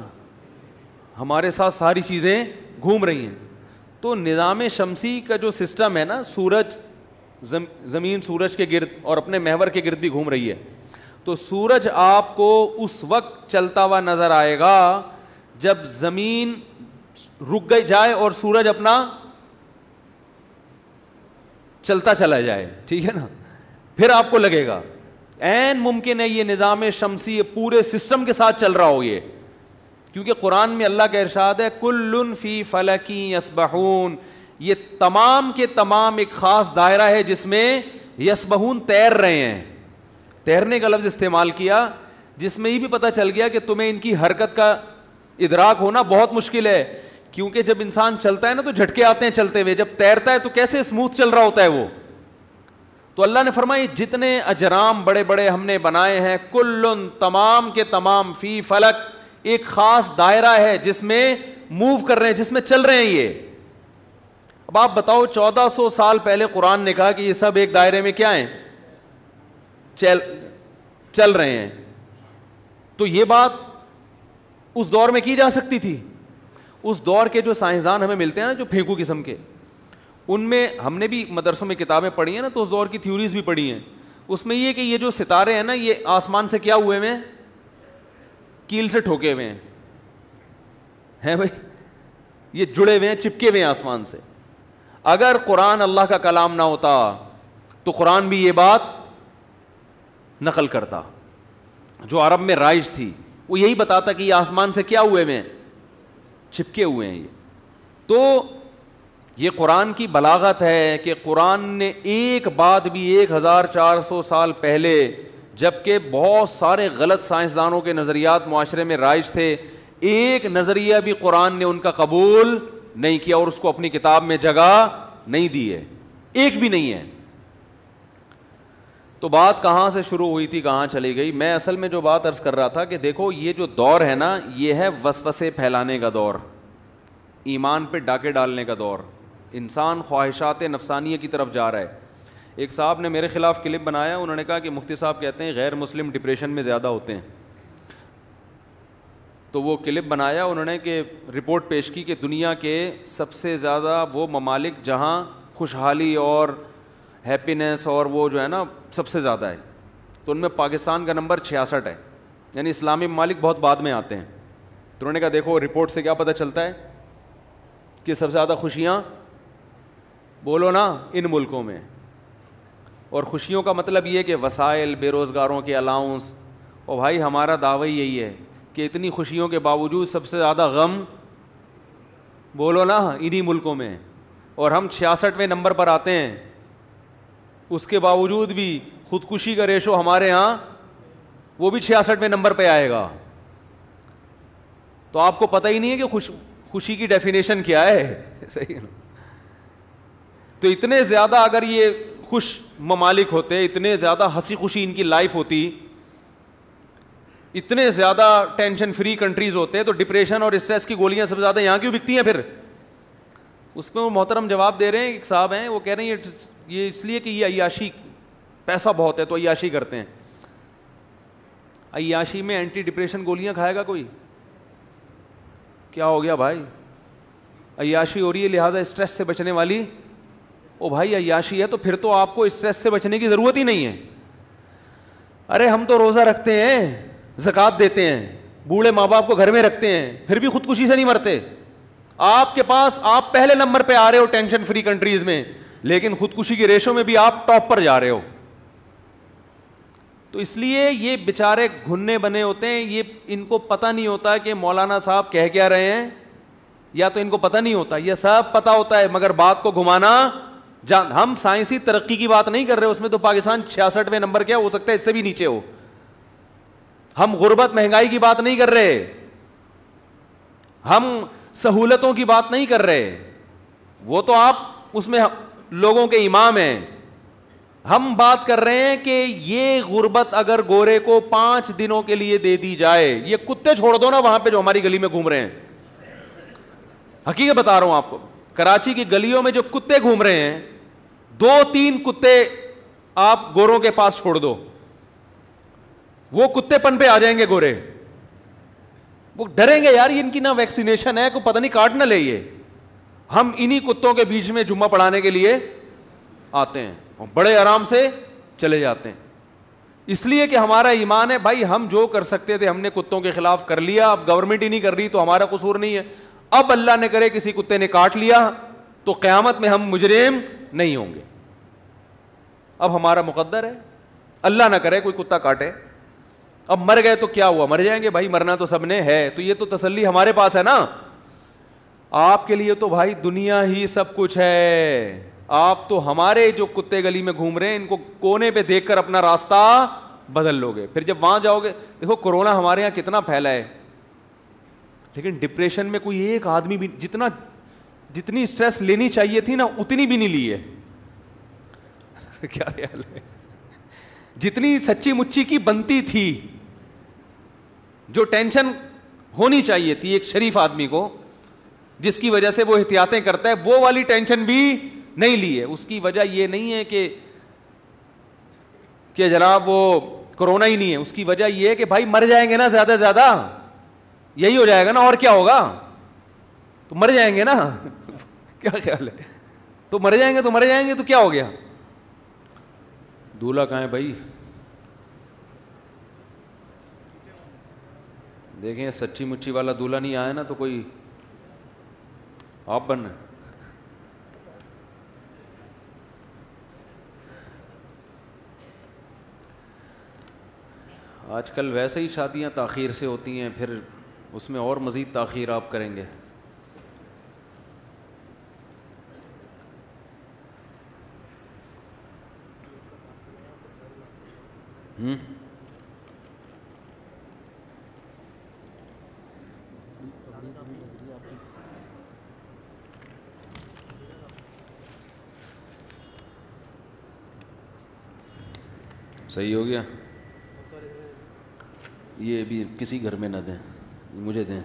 ہمارے ساتھ ساری چیزیں گھوم رہی ہیں. تو نظام شمسی کا جو سسٹم ہے نا، سورج زمین سورج کے گرد اور اپنے محور کے گرد بھی گھوم رہی ہے. تو سورج آپ کو اس وقت چلتا ہوا نظر آئے گا جب زمین رک گئی جائے اور سورج اپنا چلتا چلا جائے، ٹھیک ہے نا، پھر آپ کو لگے گا. عین ممکن ہے یہ نظام شمسی پورے سسٹم کے ساتھ چل رہا ہو یہ، کیونکہ قرآن میں اللہ کا ارشاد ہے کل فی فلک یسبحون، یہ تمام کے تمام ایک خاص دائرہ ہے جس میں یسبحون تیر رہے ہیں. تیرنے کا لفظ استعمال کیا جس میں یہ بھی پتہ چل گیا کہ تمہیں ان کی حرکت کا ادراک ہونا بہت مشکل ہے، کیونکہ جب انسان چلتا ہے نا تو جھٹکے آتے ہیں چلتے ہوئے، جب تیرتا ہے تو کیسے اسموتھ چل رہا ہوتا ہے وہ. تو اللہ نے فرمایا جتنے اجرام بڑے بڑے ہم نے بنائے ہیں، کلن تمام کے تمام، فی فلک ایک خاص دائرہ ہے جس میں موو کر رہے ہیں، جس میں چل رہے ہیں یہ. اب آپ بتاؤ 1400 سال پہلے قرآن نے کہا کہ یہ سب ایک دائرے میں کیا ہیں، چل رہے ہیں. تو یہ بات اس دور میں کی جا سکتی تھی. اس دور کے جو سائنسدان ہمیں ملتے ہیں نا جو پھینکو قسم کے، ان میں ہم نے بھی مدرسوں میں کتابیں پڑھی ہیں نا تو اس دور کی تھیوریز بھی پڑھی ہیں. اس میں یہ کہ یہ جو ستارے ہیں نا یہ آسمان سے کیا ہوئے ہیں، کیل سے ٹھوکے ہوئے ہیں بھائی، یہ جڑے ہوئے ہیں، چپکے ہوئے ہیں آسمان سے. اگر قرآن اللہ کا کلام نہ ہوتا تو قرآن بھی یہ بات نقل کرتا. جو عرب میں رائج تھی وہ یہی بتاتا کہ یہ آسمان سے کیا ہوئے ہیں، چپکے ہوئے ہیں یہ. تو یہ قرآن کی بلاغت ہے کہ قرآن نے ایک بات بھی 1400 سال پہلے, جب کہ بہت سارے غلط سائنسدانوں کے نظریات معاشرے میں رائج تھے, ایک نظریہ بھی قرآن نے ان کا قبول نہیں کیا اور اس کو اپنی کتاب میں جگہ نہیں دی ہے, ایک بھی نہیں ہے. تو بات کہاں سے شروع ہوئی تھی, کہاں چلی گئی؟ میں اصل میں جو بات عرض کر رہا تھا کہ دیکھو یہ جو دور ہے نا, یہ ہے وسوسے پھیلانے کا دور, ایمان پہ ڈاکے ڈالنے کا دور. انسان خواہشات نفسانیہ کی طرف جا رہا ہے. ایک صاحب نے میرے خلاف کلپ بنایا, انہوں نے کہا کہ مفتی صاحب کہتے ہیں غیر مسلم ڈپریشن میں زیادہ ہوتے ہیں. تو وہ کلپ بنایا انہوں نے کہ رپورٹ پیش کی کہ دنیا کے سب سے زیادہ وہ ممالک جہاں خوشحالی اور ہیپینس اور وہ جو ہے نا سب سے زیادہ ہے, تو ان میں پاکستان کا نمبر 66 ہے, یعنی اسلامی ممالک بہت بعد میں آتے ہیں. تو انہوں نے کہا دیکھو رپورٹ سے کیا پتہ چلتا ہے کہ سب سے زیادہ خوشیاں بولو نا ان ملکوں میں. اور خوشیوں کا مطلب یہ کہ وسائل, بے روزگاروں کے الاؤنس. اور بھائی ہمارا دعویٰ یہی ہے کہ اتنی خوشیوں کے باوجود سب سے زیادہ غم بولو نا انہی ملکوں میں, اور ہم 66ویں نمبر پر آتے ہیں. اس کے باوجود بھی خودکشی کا ریشو ہمارے ہاں وہ بھی 66ویں نمبر پہ آئے گا. تو آپ کو پتہ ہی نہیں ہے کہ خوشی کی ڈیفینیشن کیا ہے. صحیح ہے. تو اتنے زیادہ اگر یہ خوش ممالک ہوتے, اتنے زیادہ ہنسی خوشی ان کی لائف ہوتی, اتنے زیادہ ٹینشن فری کنٹریز ہوتے, تو ڈپریشن اور اسٹریس کی گولیاں سب سے زیادہ یہاں کیوں بکتی ہیں پھر؟ اس میں وہ محترم جواب دے رہے ہیں, ایک صاحب ہیں وہ کہہ رہے ہیں یہ اس لیے کہ یہ عیاشی, پیسہ بہت ہے تو عیاشی کرتے ہیں. عیاشی میں اینٹی ڈپریشن گولیاں کھائے گا کوئی؟ کیا ہو گیا بھائی؟ عیاشی ہو رہی ہے لہٰذا اسٹریس سے بچنے والی. او بھائی عیاشی ہے تو پھر تو آپ کو اسٹریس سے بچنے کی ضرورت ہی نہیں ہے. ارے ہم تو روزہ رکھتے ہیں, زکوٰۃ دیتے ہیں, بوڑھے ماں باپ کو گھر میں رکھتے ہیں, پھر بھی خودکشی سے نہیں مرتے. آپ کے پاس آپ پہلے نمبر پہ آ رہے ہو ٹینشن فری کنٹریز میں, لیکن خودکشی کے ریشو میں بھی آپ ٹاپ پر جا رہے ہو. تو اس لیے یہ بیچارے گھننے بنے ہوتے ہیں, یہ ان کو پتہ نہیں ہوتا کہ مولانا صاحب کہہ کیا رہے ہیں, یا تو ان کو پتہ نہیں ہوتا, یہ سب پتہ ہوتا ہے مگر بات کو گھمانا ہم سائنسی ترقی کی بات نہیں کر رہے, اس میں تو پاکستان 66ویں نمبر کیا ہو سکتا ہے, اس سے بھی نیچے ہو. ہم غربت مہنگائی کی بات نہیں کر رہے, ہم سہولتوں کی بات نہیں کر رہے, وہ تو آپ اس میں لوگوں کے امام ہیں. ہم بات کر رہے ہیں کہ یہ غربت اگر گورے کو 5 دنوں کے لیے دے دی جائے, یہ کتے چھوڑ دو نا وہاں پہ جو ہماری گلی میں گھوم رہے ہیں, حقیقت بتا رہا ہوں آپ کو, کراچی کی گلیوں میں جو کتے گھوم رہے ہیں, 2-3 کتے آپ گوروں کے پاس چھوڑ دو, وہ کتے پن پہ آ جائیں گے گورے. وہ ڈریں گے یار ان کی نہ ویکسینیشن ہے, کوئی پتہ نہیں کاٹ نہ لے یہ. ہم انہی کتوں کے بیچ میں جمعہ پڑھانے کے لیے آتے ہیں اور بڑے آرام سے چلے جاتے ہیں, اس لیے کہ ہمارا ایمان ہے بھائی ہم جو کر سکتے تھے ہم نے کتوں کے خلاف کر لیا, اب گورنمنٹ ہی نہیں کر رہی تو ہمارا قصور نہیں ہے. اب اللہ نے کرے کسی کتے نے کاٹ لیا تو قیامت میں ہم مجرم نہیں ہوں گے. اب ہمارا مقدر ہے, اللہ نہ کرے کوئی کتا کاٹے. اب مر گئے تو کیا ہوا, مر جائیں گے بھائی, مرنا تو سب نے ہے. تو یہ تو تسلی ہمارے پاس ہے نا. آپ کے لیے تو بھائی دنیا ہی سب کچھ ہے. آپ تو ہمارے جو کتے گلی میں گھوم رہے ہیں ان کو کونے پہ دیکھ کر اپنا راستہ بدل لو گے. پھر جب وہاں جاؤ گے, دیکھو کورونا ہمارے یہاں کتنا پھیلا ہے, لیکن ڈپریشن میں کوئی ایک آدمی بھی جتنی اسٹریس لینی چاہیے تھی نا اتنی بھی نہیں لی ہے. کیا خیال ہے؟ جتنی سچی مچی کی بنتی تھی, جو ٹینشن ہونی چاہیے تھی ایک شریف آدمی کو جس کی وجہ سے وہ احتیاطیں کرتا ہے, وہ والی ٹینشن بھی نہیں لی ہے. اس کی وجہ یہ نہیں ہے کہ جناب وہ کرونا ہی نہیں ہے, اس کی وجہ یہ ہے کہ بھائی مر جائیں گے نا زیادہ سے زیادہ, یہی ہو جائے گا نا, اور کیا ہوگا, تو مر جائیں گے نا. کیا خیال ہے؟ تو مر جائیں گے تو کیا ہو گیا. دولہا کہاں ہے بھائی؟ دیکھیں سچی مچی والا دولہا نہیں آیا نا تو کوئی آپ بننا. آج کل ویسے ہی شادیاں تاخیر سے ہوتی ہیں, پھر اس میں اور مزید تاخیر آپ کریں گے. صحیح ہو گیا. یہ بھی کسی گھر میں نہ دیں, مجھے دیں.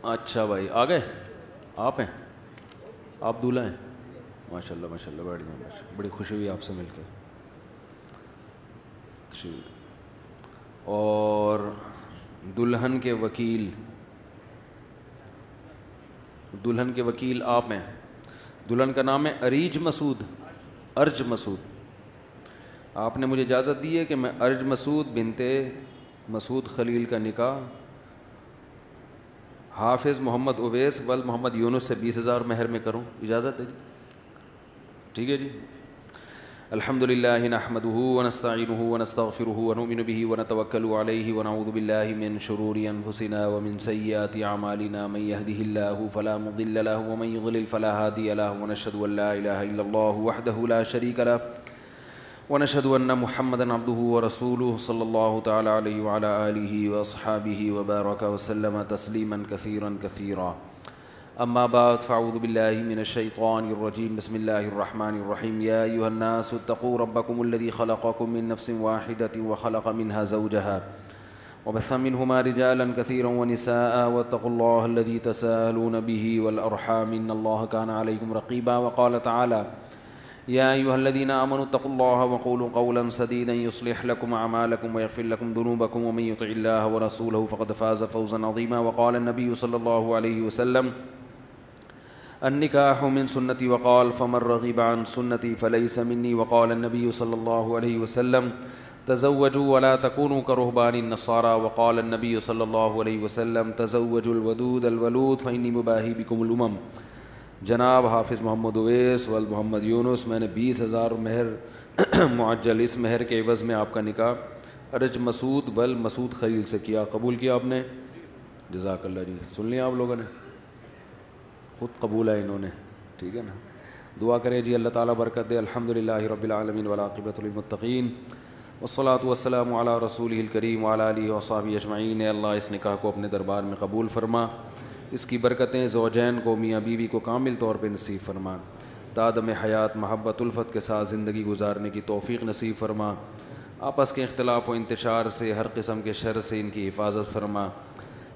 اچھا بھائی آ گئے, آپ ہیں, آپ دولہا ہیں, ماشاء اللہ ماشاء اللہ, بیٹھ جائیں, بڑی خوشی ہوئی آپ سے مل کے. اور دلہن کے وکیل, دلہن کے وکیل آپ ہیں. دلہن کا نام ہے ارج مسعود. آپ نے مجھے اجازت دی ہے کہ میں ارج مسعود بنت مسعود خلیل کا نکاح حافظ محمد اویس ولد محمد یونس سے 20,000 مہر میں کروں, اجازت ہے جی؟ ٹھیک ہے جی. الحمدللہ نحمدہ ونستعینہ ونستغفرہ ونؤمن بہ ونتوکل علیہ ونعوذ باللہ من شرور انفسنا ومن سیئات اعمالنا من یہدہ اللہ فلا مضل لہ ومن یضلل فلا ہادی لہ ونشہد ان لا الہ الا اللہ وحدہ لا شریک لہ ونشهد أن محمدا عبده ورسوله صلى الله تعالى عليه وعلى آله وأصحابه وبارك وسلم تسليما كثيرا كثيرا. أما بعد فأعوذ بالله من الشيطان الرجيم. بسم الله الرحمن الرحيم. يا أيها الناس اتقوا ربكم الذي خلقكم من نفس واحدة وخلق منها زوجها وبث منهما رجالا كثيرا ونساء واتقوا الله الذي تساءلون به والأرحام إن الله كان عليكم رقيبا. وقال تعالى يا أيها الذين آمنوا اتقوا الله وقولوا قولا سديدا يصلح لكم أعمالكم ويغفر لكم ذنوبكم ومن يطع الله ورسوله فقد فاز فوزا عظيما. وقال النبي صلى الله عليه وسلم النكاح من سنتي وقال فمن رغب عن سنتي فليس مني. وقال النبي صلى الله عليه وسلم تزوجوا ولا تكونوا كرهبان النصارى. وقال النبي صلى الله عليه وسلم تزوجوا الودود الولود فإني مباهي بكم الأمم. جناب حافظ محمد اویس ولد محمد یونس, میں نے 20,000 مہر معجل اس مہر کے عوض میں آپ کا نکاح ارج مسعود ولد مسعود خلیل سے کیا. قبول کیا آپ نے؟ جزاک اللہ جی. سن لیا آپ لوگوں نے, خود قبول ہے انہوں نے, ٹھیک ہے نا. دعا کریں جی اللہ تعالیٰ برکت دے. الحمدللہ رب العالمین والعاقبۃ للمتقین والصلاۃ والسلام علی رسولہ الکریم وعلی آلہ وصحبہ اجمعین. اے اللہ اس نکاح کو اپنے دربار میں قبول فرما, اس کی برکتیں زوجین کو میاں بیوی کو کامل طور پہ نصیب فرما. تادم حیات محبت الفت کے ساتھ زندگی گزارنے کی توفیق نصیب فرما. آپس کے اختلاف و انتشار سے, ہر قسم کے شر سے ان کی حفاظت فرما.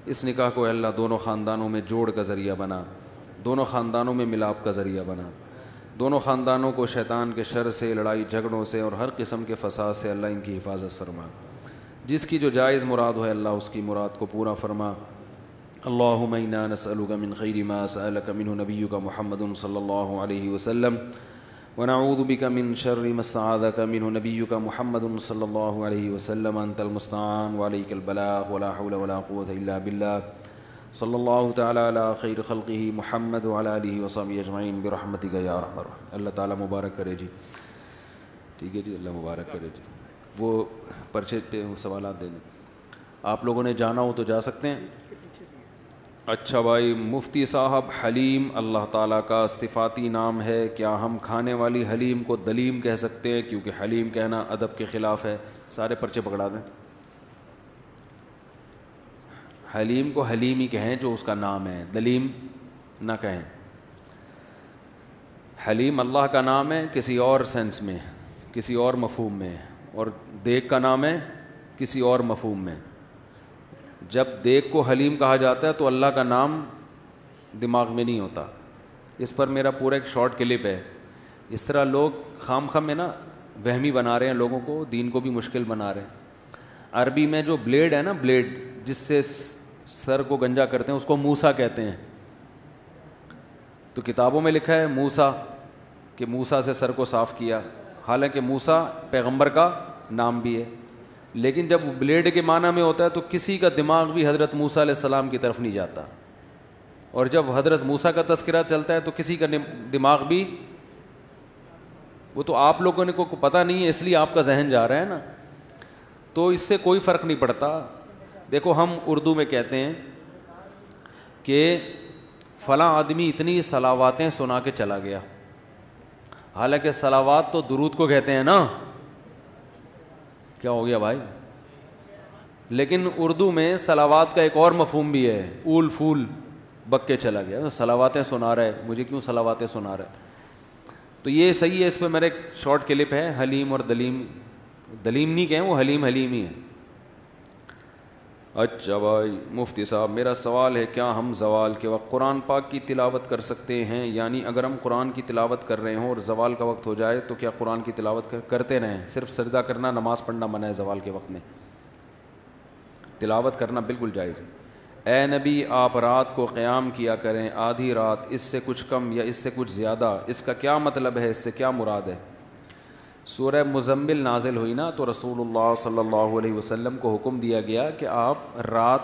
اس نکاح کو اللہ دونوں خاندانوں میں جوڑ کا ذریعہ بنا, دونوں خاندانوں میں ملاپ کا ذریعہ بنا. دونوں خاندانوں کو شیطان کے شر سے, لڑائی جھگڑوں سے اور ہر قسم کے فساد سے اللہ ان کی حفاظت فرما. جس کی جو جائز مراد ہو اللہ اس کی مراد کو پورا فرما. اللہم انا نسألک من خیر ما سألک منہ نبیک محمد صلی اللہ علیہ وسلم ونعوذ بک من شر ما استعاذک منہ نبیک محمد صلی اللہ علیہ وسلم. انت المستعان وعلیک البلاغ ولا حول ولا قوة الا باللہ. صلی اللہ تعالیٰ علی خیر خلقہ محمد وعلی آلہ وصحبہ اجمعین برحمتک یا ارحم الراحمین. اللہ تعالیٰ مبارک کرے جی, ٹھیک ہے جی, اللہ مبارک کرے جی. وہ پرچے پہ سوالات دے دیں. آپ لوگوں نے جانا ہو تو جا سکتے ہیں. اچھا بھائی, مفتی صاحب حلیم اللہ تعالیٰ کا صفاتی نام ہے, کیا ہم کھانے والی حلیم کو دلیم کہہ سکتے ہیں؟ کیونکہ حلیم کہنا ادب کے خلاف ہے. سارے پرچے پکڑا دیں. حلیم کو حلیم ہی کہیں جو اس کا نام ہے, دلیم نہ کہیں. حلیم اللہ کا نام ہے کسی اور سینس میں, کسی اور مفہوم میں, اور دیگ کا نام ہے کسی اور مفہوم میں. جب دیگ کو حلیم کہا جاتا ہے تو اللہ کا نام دماغ میں نہیں ہوتا. اس پر میرا پورا ایک شارٹ کلپ ہے. اس طرح لوگ خام خام میں نا وہمی بنا رہے ہیں لوگوں کو, دین کو بھی مشکل بنا رہے ہیں. عربی میں جو بلیڈ ہے نا, بلیڈ جس سے سر کو گنجا کرتے ہیں, اس کو موسیٰ کہتے ہیں. تو کتابوں میں لکھا ہے موسیٰ, کہ موسیٰ سے سر کو صاف کیا, حالانکہ موسیٰ پیغمبر کا نام بھی ہے. لیکن جب بلیڈ کے معنی میں ہوتا ہے تو کسی کا دماغ بھی حضرت موسیٰ علیہ السلام کی طرف نہیں جاتا, اور جب حضرت موسیٰ کا تذکرہ چلتا ہے تو کسی کا دماغ بھی, وہ تو آپ لوگوں نے کو پتہ نہیں ہے اس لیے آپ کا ذہن جا رہا ہے نا, تو اس سے کوئی فرق نہیں پڑتا. دیکھو ہم اردو میں کہتے ہیں کہ فلاں آدمی اتنی صلواتیں سنا کے چلا گیا. حالانکہ صلوات تو درود کو کہتے ہیں نا. کیا ہو گیا بھائی؟ لیکن اردو میں صلوات کا ایک اور مفہوم بھی ہے, اول پھول بک کے چلا گیا, صلواتیں سنا رہا ہے, مجھے کیوں صلواتیں سنا رہا ہے. تو یہ صحیح ہے. اس پہ میرا ایک شارٹ کلپ ہے, حلیم اور دلیم. دلیم نہیں کہیں, وہ حلیم حلیم ہی ہے. اچھا بھائی مفتی صاحب, میرا سوال ہے, کیا ہم زوال کے وقت قرآن پاک کی تلاوت کر سکتے ہیں؟ یعنی اگر ہم قرآن کی تلاوت کر رہے ہوں اور زوال کا وقت ہو جائے تو کیا قرآن کی تلاوت کرتے رہیں؟ صرف سجدہ کرنا, نماز پڑھنا منع ہے زوال کے وقت میں, تلاوت کرنا بالکل جائز ہے. اے نبی آپ رات کو قیام کیا کریں, آدھی رات, اس سے کچھ کم یا اس سے کچھ زیادہ, اس کا کیا مطلب ہے, اس سے کیا مراد ہے؟ سورہ مزمل نازل ہوئی نا, تو رسول اللہ صلی اللہ علیہ وسلم کو حکم دیا گیا کہ آپ رات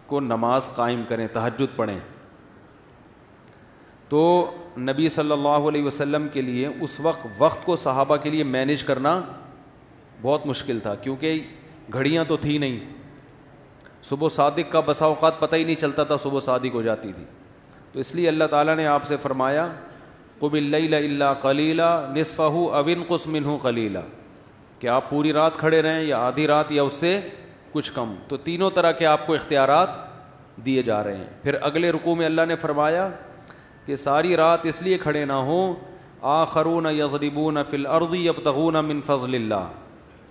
کو نماز قائم کریں, تہجد پڑھیں. تو نبی صلی اللہ علیہ وسلم کے لیے اس وقت کو صحابہ کے لیے مینیج کرنا بہت مشکل تھا, کیونکہ گھڑیاں تو تھی نہیں. صبح صادق کا بسا اوقات پتہ ہی نہیں چلتا تھا صبح صادق ہو جاتی تھی. تو اس لیے اللہ تعالیٰ نے آپ سے فرمایا قم اللیل الا قلیلا نصفہ او انقص منہ قلیلا, کہ آپ پوری رات کھڑے رہیں یا آدھی رات یا اس سے کچھ کم. تو تینوں طرح کے آپ کو اختیارات دیے جا رہے ہیں. پھر اگلے رکوع میں اللہ نے فرمایا کہ ساری رات اس لیے کھڑے نہ ہوں, آخرون یضربون فی الارض یبتغون من فضل اللہ,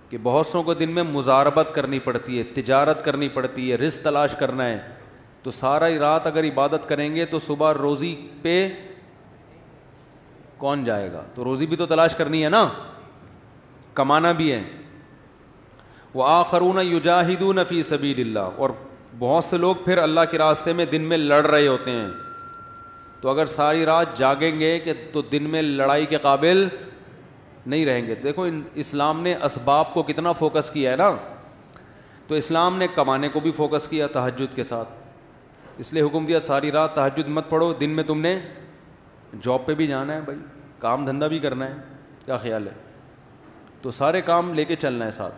کہ بہت سوں کو دن میں مزاربت کرنی پڑتی ہے, تجارت کرنی پڑتی ہے, رزق تلاش کرنا ہے. تو سارا رات اگر عبادت کریں گے تو صبح روزی پہ کون جائے گا؟ تو روزی بھی تو تلاش کرنی ہے نا, کمانا بھی ہے. وآخرون یجاہدون فی سبیل اللہ, اور بہت سے لوگ پھر اللہ کے راستے میں دن میں لڑ رہے ہوتے ہیں. تو اگر ساری رات جاگیں گے کہ تو دن میں لڑائی کے قابل نہیں رہیں گے. دیکھو اسلام نے اسباب کو کتنا فوکس کیا ہے نا, تو اسلام نے کمانے کو بھی فوکس کیا تہجد کے ساتھ. اس لیے حکم دیا ساری رات تہجد مت پڑھو, دن میں تم نے جاب پہ بھی جانا ہے بھائی, کام دھندا بھی کرنا ہے. کیا خیال ہے؟ تو سارے کام لے کے چلنا ہے ساتھ.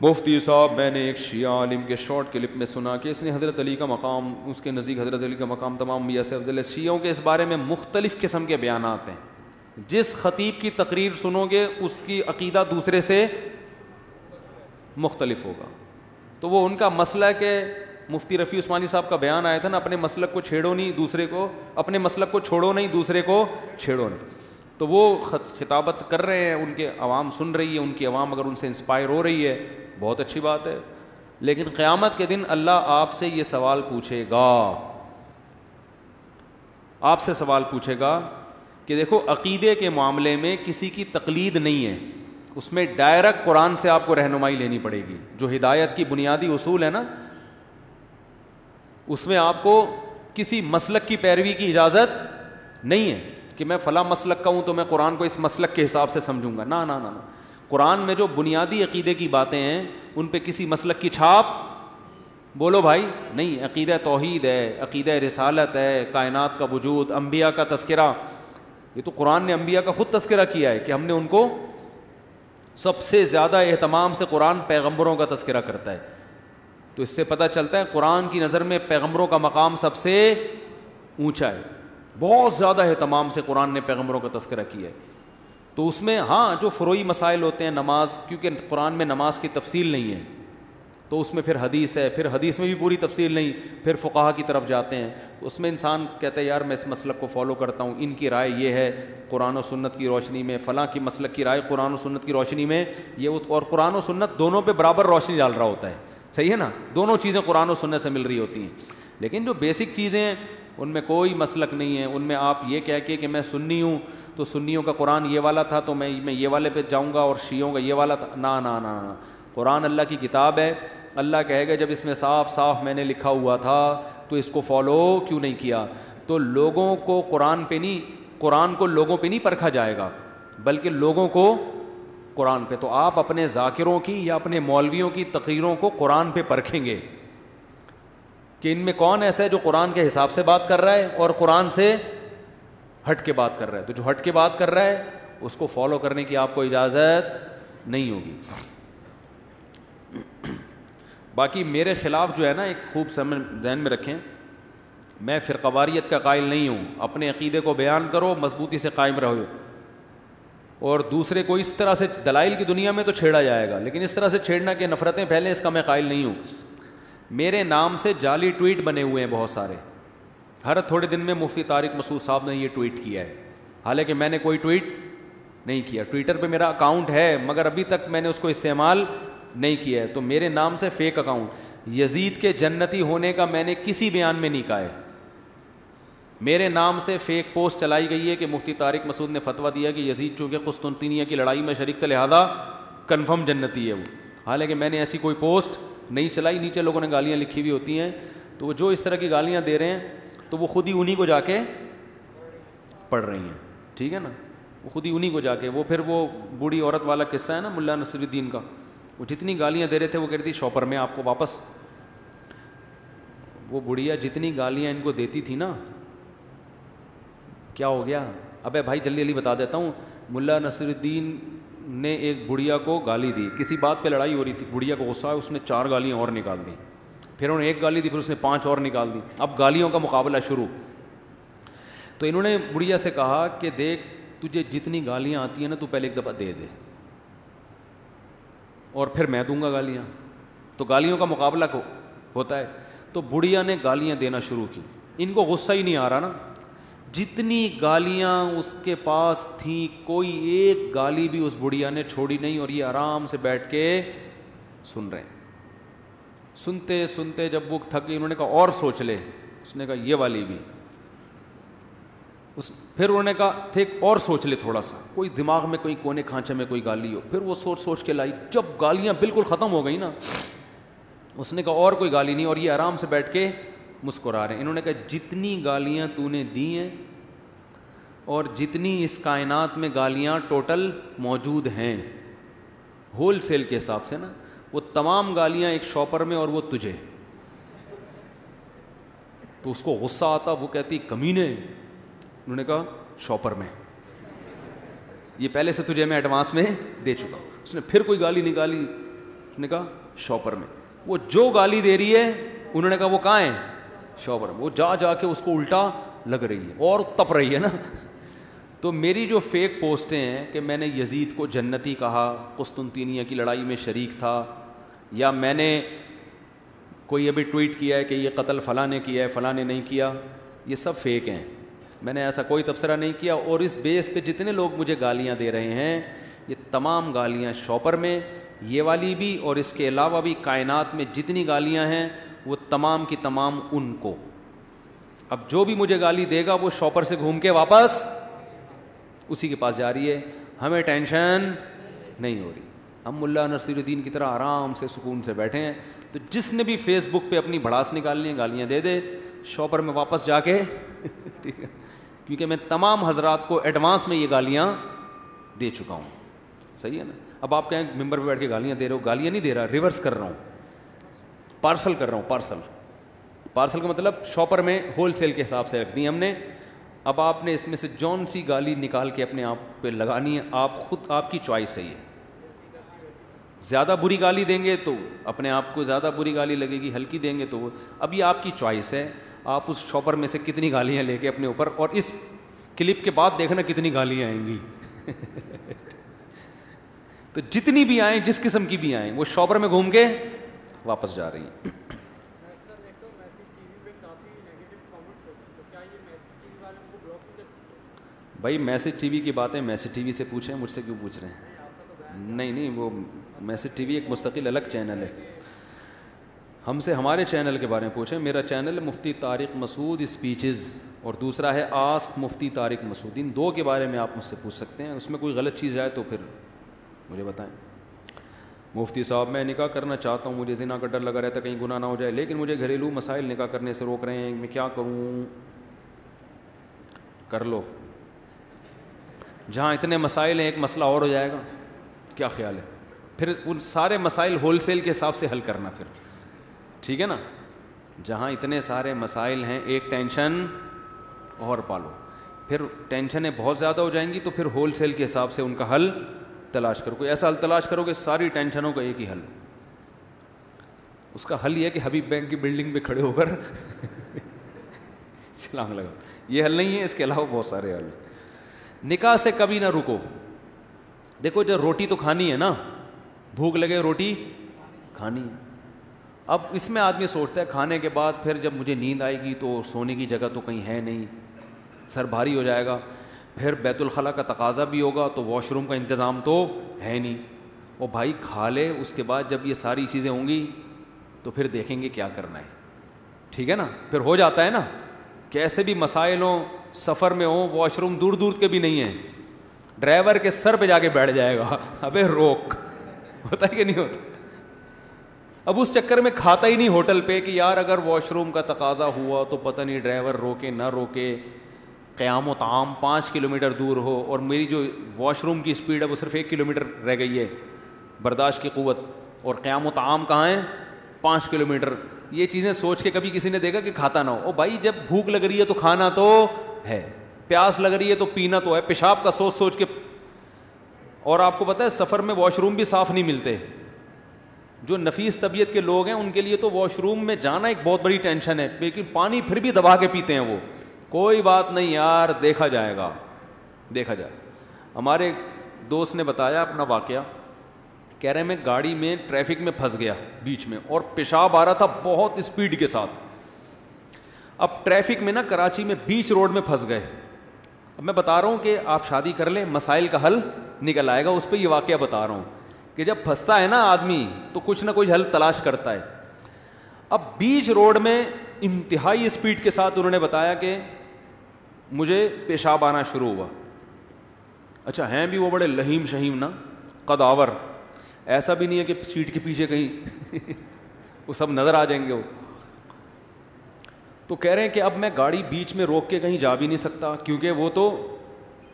مفتی صاحب میں نے ایک شیعہ عالم کے شارٹ کلپ میں سنا کہ اس نے حضرت علی کا مقام, اس کے نزدیک حضرت علی کا مقام تمام انبیاء سے افضل ہے. شیعوں کے اس بارے میں مختلف قسم کے بیانات ہیں. جس خطیب کی تقریر سنو گے اس کی عقیدہ دوسرے سے مختلف ہوگا. تو وہ ان کا مسئلہ ہے کہ مفتی رفیع عثمانی صاحب کا بیان آیا تھا نا, اپنے مسلک کو چھیڑو نہیں دوسرے کو, اپنے مسلک کو چھوڑو نہیں دوسرے کو چھیڑو نہیں. تو وہ خطابت کر رہے ہیں, ان کے عوام سن رہی ہے, ان کی عوام اگر ان سے انسپائر ہو رہی ہے بہت اچھی بات ہے. لیکن قیامت کے دن اللہ آپ سے یہ سوال پوچھے گا, آپ سے سوال پوچھے گا کہ دیکھو عقیدے کے معاملے میں کسی کی تقلید نہیں ہے, اس میں ڈائریکٹ قرآن سے آپ کو رہنمائی لینی پڑے گی. جو ہدایت کی بنیادی اصول ہے نا, اس میں آپ کو کسی مسلک کی پیروی کی اجازت نہیں ہے کہ میں فلاں مسلک کا ہوں تو میں قرآن کو اس مسلک کے حساب سے سمجھوں گا. نہ نہ نہ, قرآن میں جو بنیادی عقیدے کی باتیں ہیں ان پہ کسی مسلک کی چھاپ بولو بھائی نہیں. عقیدہ توحید ہے, عقیدہ رسالت ہے, کائنات کا وجود, انبیاء کا تذکرہ. یہ تو قرآن نے انبیاء کا خود تذکرہ کیا ہے کہ ہم نے ان کو سب سے زیادہ اہتمام سے قرآن پیغمبروں کا تذکرہ کرتا ہے. تو اس سے پتہ چلتا ہے قرآن کی نظر میں پیغمبروں کا مقام سب سے اونچا ہے. بہت زیادہ اہتمام سے قرآن نے پیغمبروں کا تذکرہ کیا ہے. تو اس میں ہاں جو فروعی مسائل ہوتے ہیں, نماز, کیونکہ قرآن میں نماز کی تفصیل نہیں ہے تو اس میں پھر حدیث ہے, پھر حدیث میں بھی پوری تفصیل نہیں, پھر فقہا کی طرف جاتے ہیں. تو اس میں انسان کہتا ہے یار میں اس مسلک کو فالو کرتا ہوں, ان کی رائے یہ ہے قرآن و سنت کی روشنی میں, فلاں کی مسلک کی رائے قرآن و سنت کی روشنی میں یہ, اور قرآن و سنت دونوں پہ برابر روشنی ڈال رہا ہوتا ہے. صحیح ہے نا, دونوں چیزیں قرآن و سنت سے مل رہی ہوتی ہیں. لیکن جو بیسک چیزیں ہیں ان میں کوئی مسلک نہیں ہے. ان میں آپ یہ کہہ کے کہ میں سنی ہوں تو سنیوں کا قرآن یہ والا تھا تو میں یہ والے پہ جاؤں گا, اور شیعوں کا یہ والا تھا, نہ نہ نہ نہ. قرآن اللہ کی کتاب ہے. اللہ کہے گا جب اس میں صاف صاف میں نے لکھا ہوا تھا تو اس کو فالو کیوں نہیں کیا. تو لوگوں کو قرآن کو لوگوں پہ نہیں پرکھا جائے گا بلکہ لوگوں کو قرآن پہ. تو آپ اپنے ذاکروں کی یا اپنے مولویوں کی تقریروں کو قرآن پہ پرکھیں گے کہ ان میں کون ایسا ہے جو قرآن کے حساب سے بات کر رہا ہے اور قرآن سے ہٹ کے بات کر رہا ہے. تو جو ہٹ کے بات کر رہا ہے اس کو فالو کرنے کی آپ کو اجازت نہیں ہوگی. باقی میرے خلاف جو ہے نا, ایک خوب ذہن میں رکھیں, میں فرقہ واریت کا قائل نہیں ہوں. اپنے عقیدے کو بیان کرو, مضبوطی سے قائم رہو, اور دوسرے کو اس طرح سے دلائل کی دنیا میں تو چھیڑا جائے گا, لیکن اس طرح سے چھیڑنا کہ نفرتیں پھیلیں, اس کا میں قائل نہیں ہوں. میرے نام سے جعلی ٹویٹ بنے ہوئے ہیں بہت سارے. ہر تھوڑے دن میں مفتی طارق مسعود صاحب نے یہ ٹویٹ کیا ہے, حالانکہ میں نے کوئی ٹویٹ نہیں کیا. ٹویٹر پہ میرا اکاؤنٹ ہے مگر ابھی تک میں نے اس کو استعمال نہیں کیا ہے. تو میرے نام سے فیک اکاؤنٹ. یزید کے جنتی ہونے کا میں نے کسی بیان میں نہیں کہا ہے. میرے نام سے فیک پوسٹ چلائی گئی ہے کہ مفتی طارق مسعود نے فتویٰ دیا کہ یزید چونکہ قسطنطینیہ کی لڑائی میں شریک تھا لہذا کنفرم جنتی ہے وہ. حالانکہ میں نے ایسی کوئی پوسٹ نہیں چلائی. نیچے لوگوں نے گالیاں لکھی ہوئی ہوتی ہیں, تو وہ جو اس طرح کی گالیاں دے رہے ہیں تو وہ خود ہی انہی کو جا کے پڑھ رہی ہیں, ٹھیک ہے نا, وہ خود ہی انہی کو جا کے. وہ پھر وہ بوڑھی عورت والا قصہ ہے نا ملا نصیر الدین کا, وہ جتنی گالیاں دے رہے تھے وہ کہہ رہی تھی شاپر میں آپ کو واپس. وہ بڑھیا جتنی گالیاں ان کو دیتی تھی نا, کیا ہو گیا؟ ابے بھائی جلدی جلدی بتا دیتا ہوں. ملا نصیر الدین نے ایک بڑھیا کو گالی دی, کسی بات پہ لڑائی ہو رہی تھی, بڑھیا کو غصہ ہے, اس نے 4 گالیاں اور نکال دیں. پھر انہوں نے 1 گالی دی, پھر اس نے 5 اور نکال دی. اب گالیوں کا مقابلہ شروع. تو انہوں نے بڑھیا سے کہا کہ دیکھ تجھے جتنی گالیاں آتی ہیں نا تو پہلے ایک دفعہ دے دے, اور پھر میں دوں گا گالیاں. تو گالیوں کا مقابلہ ہوتا ہے. تو بڑھیا نے گالیاں دینا شروع کی. ان کو غصہ ہی نہیں آ رہا نا, جتنی گالیاں اس کے پاس تھیں کوئی ایک گالی بھی اس بڑھیا نے چھوڑی نہیں, اور یہ آرام سے بیٹھ کے سن رہے ہیں. سنتے سنتے جب وہ تھک گئی, انہوں نے کہا اور سوچ لے. اس نے کہا یہ والی بھی. پھر انہوں نے کہا تھے اور سوچ لے تھوڑا سا, کوئی دماغ میں کوئی کونے کھانچے میں کوئی گالی ہو. پھر وہ سوچ سوچ کے لائی. جب گالیاں بالکل ختم ہو گئی نا, اس نے کہا اور کوئی گالی نہیں, اور یہ آرام سے بیٹھ کے مسکرا رہے ہیں. انہوں نے کہا جتنی گالیاں تو نے دی ہیں اور جتنی اس کائنات میں گالیاں ٹوٹل موجود ہیں ہول سیل کے حساب سے نا, وہ تمام گالیاں ایک شاپر میں, اور وہ تجھے. تو اس کو غصہ آتا, وہ کہتی کمینے. انہوں نے کہا شاپر میں, یہ پہلے سے تجھے میں ایڈوانس میں دے چکا ہوں. اس نے پھر کوئی گالی نکالی, اس نے کہا شاپر میں. وہ جو گالی دے رہی ہے انہوں نے کہا وہ کہاں ہے؟ شاپر میں. وہ جا جا کے اس کو الٹا لگ رہی ہے اور تپ رہی ہے نا. تو میری جو فیک پوسٹیں ہیں کہ میں نے یزید کو جنتی کہا, قسطنطینیہ کی لڑائی میں شریک تھا, یا میں نے کوئی ابھی ٹویٹ کیا ہے کہ یہ قتل فلاں نے کیا ہے فلاں نے نہیں کیا, یہ سب فیک ہیں. میں نے ایسا کوئی تبصرہ نہیں کیا. اور اس بیس پہ جتنے لوگ مجھے گالیاں دے رہے ہیں یہ تمام گالیاں شاپر میں, یہ والی بھی, اور اس کے علاوہ بھی کائنات میں جتنی گالیاں ہیں وہ تمام کی تمام ان کو. اب جو بھی مجھے گالی دے گا وہ شاپر سے گھوم کے واپس اسی کے پاس جا رہی ہے. ہمیں ٹینشن نہیں ہو رہی, ہم ملا نصیر الدین کی طرح آرام سے سکون سے بیٹھے ہیں. تو جس نے بھی فیس بک پہ اپنی بھڑاس نکالنی ہے گالیاں دے دے, شاپر میں واپس جا کے ٹھیک ہے, کیونکہ میں تمام حضرات کو ایڈوانس میں یہ گالیاں دے چکا ہوں. صحیح ہے نا. اب آپ کہیں ممبر پہ بیٹھ کے گالیاں دے رہے ہو, گالیاں نہیں دے رہا, ریورس کر رہا ہوں, پارسل کر رہا ہوں. پارسل کا مطلب شاپر میں ہول سیل کے حساب سے رکھ دی ہم نے. اب آپ نے اس میں سے جون سی گالی نکال کے اپنے آپ پہ لگانی ہے, آپ خود, آپ کی چوائس ہے. یہ زیادہ بری گالی دیں گے تو اپنے آپ کو زیادہ بری گالی لگے گی, ہلکی دیں گے تو اب یہ آپ کی چوائس ہے. آپ اس شاپر میں سے کتنی گالیاں لے کے اپنے اوپر, اور اس کلپ کے بعد دیکھنا کتنی گالیاں آئیں گی. تو جتنی بھی آئیں, جس قسم کی بھی آئیں, وہ شاپر میں گھوم کے واپس جا رہی ہیں. بھائی میسج ٹی وی کی باتیں میسج ٹی وی سے پوچھیں, مجھ سے کیوں پوچھ رہے ہیں؟ نہیں, وہ میسج ٹی وی ایک مستقل الگ چینل ہے. ہم سے ہمارے چینل کے بارے میں پوچھیں. میرا چینل مفتی طارق مسعود اسپیچز, اور دوسرا ہے آسک مفتی طارق مسعود. ان 2 کے بارے میں آپ مجھ سے پوچھ سکتے ہیں. اس میں کوئی غلط چیز آئے تو پھر مجھے بتائیں. مفتی صاحب میں نکاح کرنا چاہتا ہوں, مجھے زنا کا ڈر لگا رہتا ہے کہیں گناہ نہ ہو جائے, لیکن مجھے گھریلو مسائل نکاح کرنے سے روک رہے ہیں, میں کیا کروں؟ کر لو. جہاں اتنے مسائل ہیں ایک مسئلہ اور ہو جائے گا. کیا خیال ہے؟ پھر ان سارے مسائل ہول سیل کے حساب سے حل کرنا پھر, ٹھیک ہے نا. جہاں اتنے سارے مسائل ہیں ایک ٹینشن اور پالو, پھر ٹینشنیں بہت زیادہ ہو جائیں گی تو پھر ہول سیل کے حساب سے ان کا حل تلاش کرو. کوئی ایسا حل تلاش کرو کہ ساری ٹینشنوں کا ایک ہی حل. اس کا حل یہ ہے کہ حبیب بینک کی بلڈنگ پہ کھڑے ہو کر چھلانگ لگا. یہ حل نہیں ہے, اس کے علاوہ بہت سارے حل ہیں. نکاح سے کبھی نہ رکو. دیکھو جب روٹی تو کھانی ہے نا, بھوک لگے روٹی کھانی ہے. اب اس میں آدمی سوچتا ہے کھانے کے بعد پھر جب مجھے نیند آئے گی تو سونے کی جگہ تو کہیں ہے نہیں, سر بھاری ہو جائے گا, پھر بیت الخلاء کا تقاضا بھی ہوگا تو واش روم کا انتظام تو ہے نہیں. وہ بھائی کھا لے, اس کے بعد جب یہ ساری چیزیں ہوں گی تو پھر دیکھیں گے کیا کرنا ہے. ٹھیک ہے نا, پھر ہو جاتا ہے نا کہ ایسے بھی مسائل ہوں, سفر میں ہوں, واش روم دور دور کے بھی نہیں ہیں, ڈرائیور کے سر پہ جا کے بیٹھ جائے گا, ابے روک, ہوتا ہے کہ نہیں ہوتا. اب اس چکر میں کھاتا ہی نہیں ہوٹل پہ کہ یار اگر واش روم کا تقاضا ہوا تو پتہ نہیں ڈرائیور روکے نہ روکے, قیام و طعام 5 کلومیٹر دور ہو اور میری جو واش روم کی اسپیڈ ہے وہ صرف 1 کلومیٹر رہ گئی ہے برداشت کی قوت, اور قیام و طعام کہاں ہے 5 کلومیٹر. یہ چیزیں سوچ کے کبھی کسی نے دیکھا کہ کھاتا نہ ہو؟ او بھائی جب بھوک لگ رہی ہے تو کھانا تو ہے, پیاس لگ رہی ہے تو پینا تو ہے, پیشاب کا سوچ سوچ کے. اور آپ کو پتہ ہے سفر میں واش روم بھی صاف نہیں ملتے. جو نفیس طبیعت کے لوگ ہیں ان کے لیے تو واش روم میں جانا ایک بہت بڑی ٹینشن ہے, لیکن پانی پھر بھی دبا کے پیتے ہیں وہ, کوئی بات نہیں یار دیکھا جائے گا, دیکھا جائے. ہمارے دوست نے بتایا اپنا واقعہ, کہہ رہے ہیں میں گاڑی میں ٹریفک میں پھنس گیا بیچ میں اور پیشاب آ رہا تھا بہت اسپیڈ کے ساتھ. اب ٹریفک میں نا کراچی میں بیچ روڈ میں پھنس گئے. اب میں بتا رہا ہوں کہ آپ شادی کر لیں مسائل کا حل نکل آئے گا, اس پہ یہ واقعہ بتا رہا ہوں کہ جب پھنستا ہے نا آدمی تو کچھ نہ کچھ حل تلاش کرتا ہے. اب بیچ روڈ میں انتہائی اسپیڈ کے ساتھ انہوں نے بتایا کہ مجھے پیشاب آنا شروع ہوا. اچھا ہیں بھی وہ بڑے لہیم شہیم نا, قداور, ایسا بھی نہیں ہے کہ سیٹ کے پیچھے کہیں وہ سب نظر آ جائیں گے وہ. تو کہہ رہے ہیں کہ اب میں گاڑی بیچ میں روک کے کہیں جا بھی نہیں سکتا کیونکہ وہ تو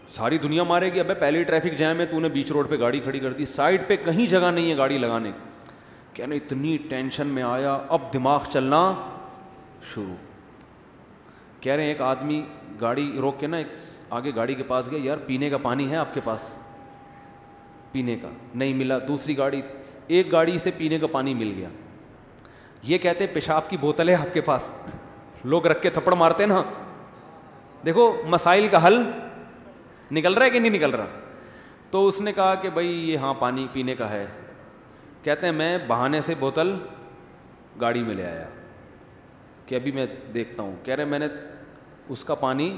ساری دنیا مارے گی. ابے پہلے ہی ٹریفک جام ہے, تو نے بیچ روڈ پہ گاڑی کھڑی کر دی, سائڈ پہ کہیں جگہ نہیں ہے گاڑی لگانے. کہنے اتنی ٹینشن میں آیا, اب دماغ چلنا شروع. کہہ رہے ہیں ایک آدمی گاڑی روک کے نا ایک آگے گاڑی کے پاس گیا, یار پینے کا پانی ہے آپ کے پاس؟ پینے کا نہیں ملا. دوسری گاڑی, ایک گاڑی سے پینے کا پانی مل گیا. یہ کہتے پیشاب کی بوتل ہے آپ کے پاس؟ لوگ رکھ کے تھپڑ مارتے نا. دیکھو مسائل کا حل نکل رہا ہے کہ نہیں نکل رہا. تو اس نے کہا کہ بھائی یہ ہاں پانی پینے کا ہے. کہتے ہیں میں بہانے سے بوتل گاڑی میں لے آیا کہ ابھی میں دیکھتا ہوں. کہہ رہے میں نے اس کا پانی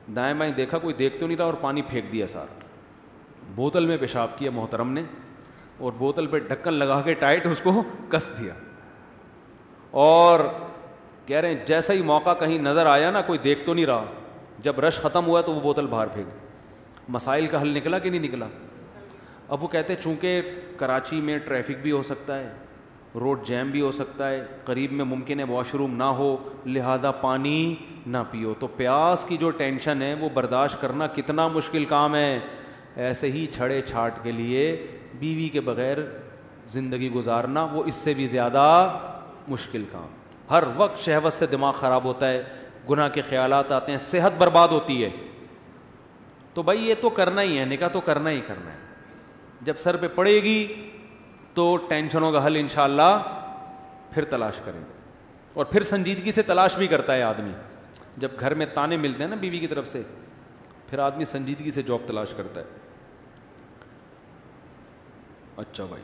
دائیں بائیں دیکھا, کوئی دیکھ تو نہیں رہا, اور پانی پھینک دیا سارا. بوتل میں پیشاب کیا محترم نے, اور بوتل پہ ڈھکن لگا کے ٹائٹ اس کو کس دیا. اور کہہ رہے ہیں جیسا ہی موقع کہیں نظر آیا نا, کوئی دیکھ تو نہیں رہا, جب رش ختم ہوا تو وہ بوتل باہر پھینک. مسائل کا حل نکلا کہ نہیں نکلا؟ اب وہ کہتے ہیں چونکہ کراچی میں ٹریفک بھی ہو سکتا ہے, روڈ جیم بھی ہو سکتا ہے, قریب میں ممکن ہے واش روم نہ ہو, لہذا پانی نہ پیو. تو پیاس کی جو ٹینشن ہے وہ برداشت کرنا کتنا مشکل کام ہے. ایسے ہی چھڑے چھاٹ کے لیے بیوی کے بغیر زندگی گزارنا وہ اس سے بھی زیادہ مشکل کام. ہر وقت شہوت سے دماغ خراب ہوتا ہے, گناہ کے خیالات آتے ہیں, صحت برباد ہوتی ہے. تو بھائی یہ تو کرنا ہی ہے, نکاح تو کرنا ہی کرنا ہے. جب سر پہ پڑے گی تو ٹینشنوں کا حل انشاءاللہ پھر تلاش کریں گے, اور پھر سنجیدگی سے تلاش بھی کرتا ہے آدمی. جب گھر میں تانے ملتے ہیں نا بیوی کی طرف سے, پھر آدمی سنجیدگی سے جاب تلاش کرتا ہے. اچھا بھائی,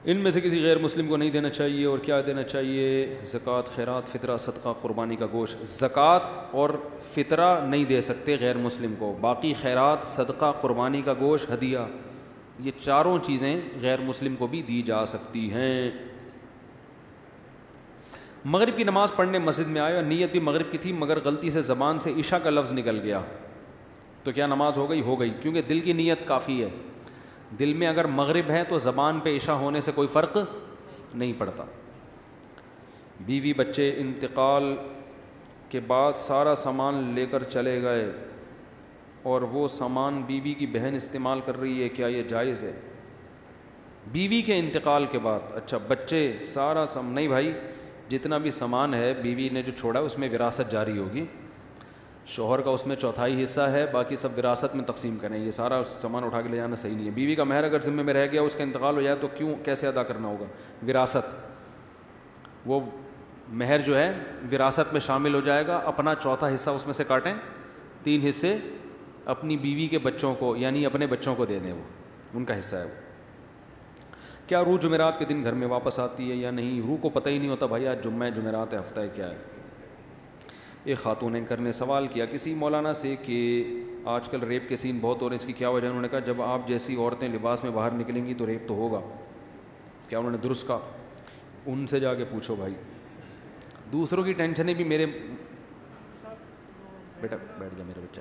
ان میں سے کسی غیر مسلم کو نہیں دینا چاہیے, اور کیا دینا چاہیے؟ زکوٰۃ, خیرات, فطرہ, صدقہ, قربانی کا گوشت. زکوٰۃ اور فطرہ نہیں دے سکتے غیر مسلم کو, باقی خیرات, صدقہ, قربانی کا گوشت, ہدیہ, یہ چاروں چیزیں غیر مسلم کو بھی دی جا سکتی ہیں. مغرب کی نماز پڑھنے مسجد میں آئے اور نیت بھی مغرب کی تھی, مگر غلطی سے زبان سے عشاء کا لفظ نکل گیا, تو کیا نماز ہو گئی؟ ہو گئی, کیونکہ دل کی نیت کافی ہے. دل میں اگر مغرب ہے تو زبان پہ عشاء ہونے سے کوئی فرق نہیں پڑتا. بیوی بچے انتقال کے بعد سارا سامان لے کر چلے گئے اور وہ سامان بیوی کی بہن استعمال کر رہی ہے, کیا یہ جائز ہے؟ بیوی کے انتقال کے بعد, اچھا بچے سارا نہیں بھائی, جتنا بھی سامان ہے بیوی نے جو چھوڑا اس میں وراثت جاری ہوگی. شوہر کا اس میں چوتھائی حصہ ہے, باقی سب وراثت میں تقسیم کریں. یہ سارا سامان اٹھا کے لے جانا صحیح نہیں ہے. بیوی کا مہر اگر ذمہ میں رہ گیا, اس کا انتقال ہو جائے تو کیوں کیسے ادا کرنا ہوگا؟ وراثت وہ مہر جو ہے وراثت میں شامل ہو جائے گا, اپنا چوتھا حصہ اس میں سے کاٹیں, 3 حصے اپنی بیوی کے بچوں کو یعنی اپنے بچوں کو دے دیں, وہ ان کا حصہ ہے وہ. کیا روح جمعرات کے دن گھر میں واپس آتی ہے یا نہیں؟ روح کو پتہ ہی نہیں ہوتا بھائی آج جمعہ ہے, جمعرات ہے, ہفتہ ہے, کیا ہے. ایک خاتون اینکر نے سوال کیا کسی مولانا سے کہ آج کل ریپ کے سین بہت ہو رہے ہیں, اس کی کیا وجہ ہے؟ انہوں نے کہا جب آپ جیسی عورتیں لباس میں باہر نکلیں گی تو ریپ تو ہوگا. کیا انہوں نے درست کہا؟ ان سے جا کے پوچھو بھائی. دوسروں کی ٹینشنیں بھی میرے بیٹا بیٹھ جا میرا بچہ,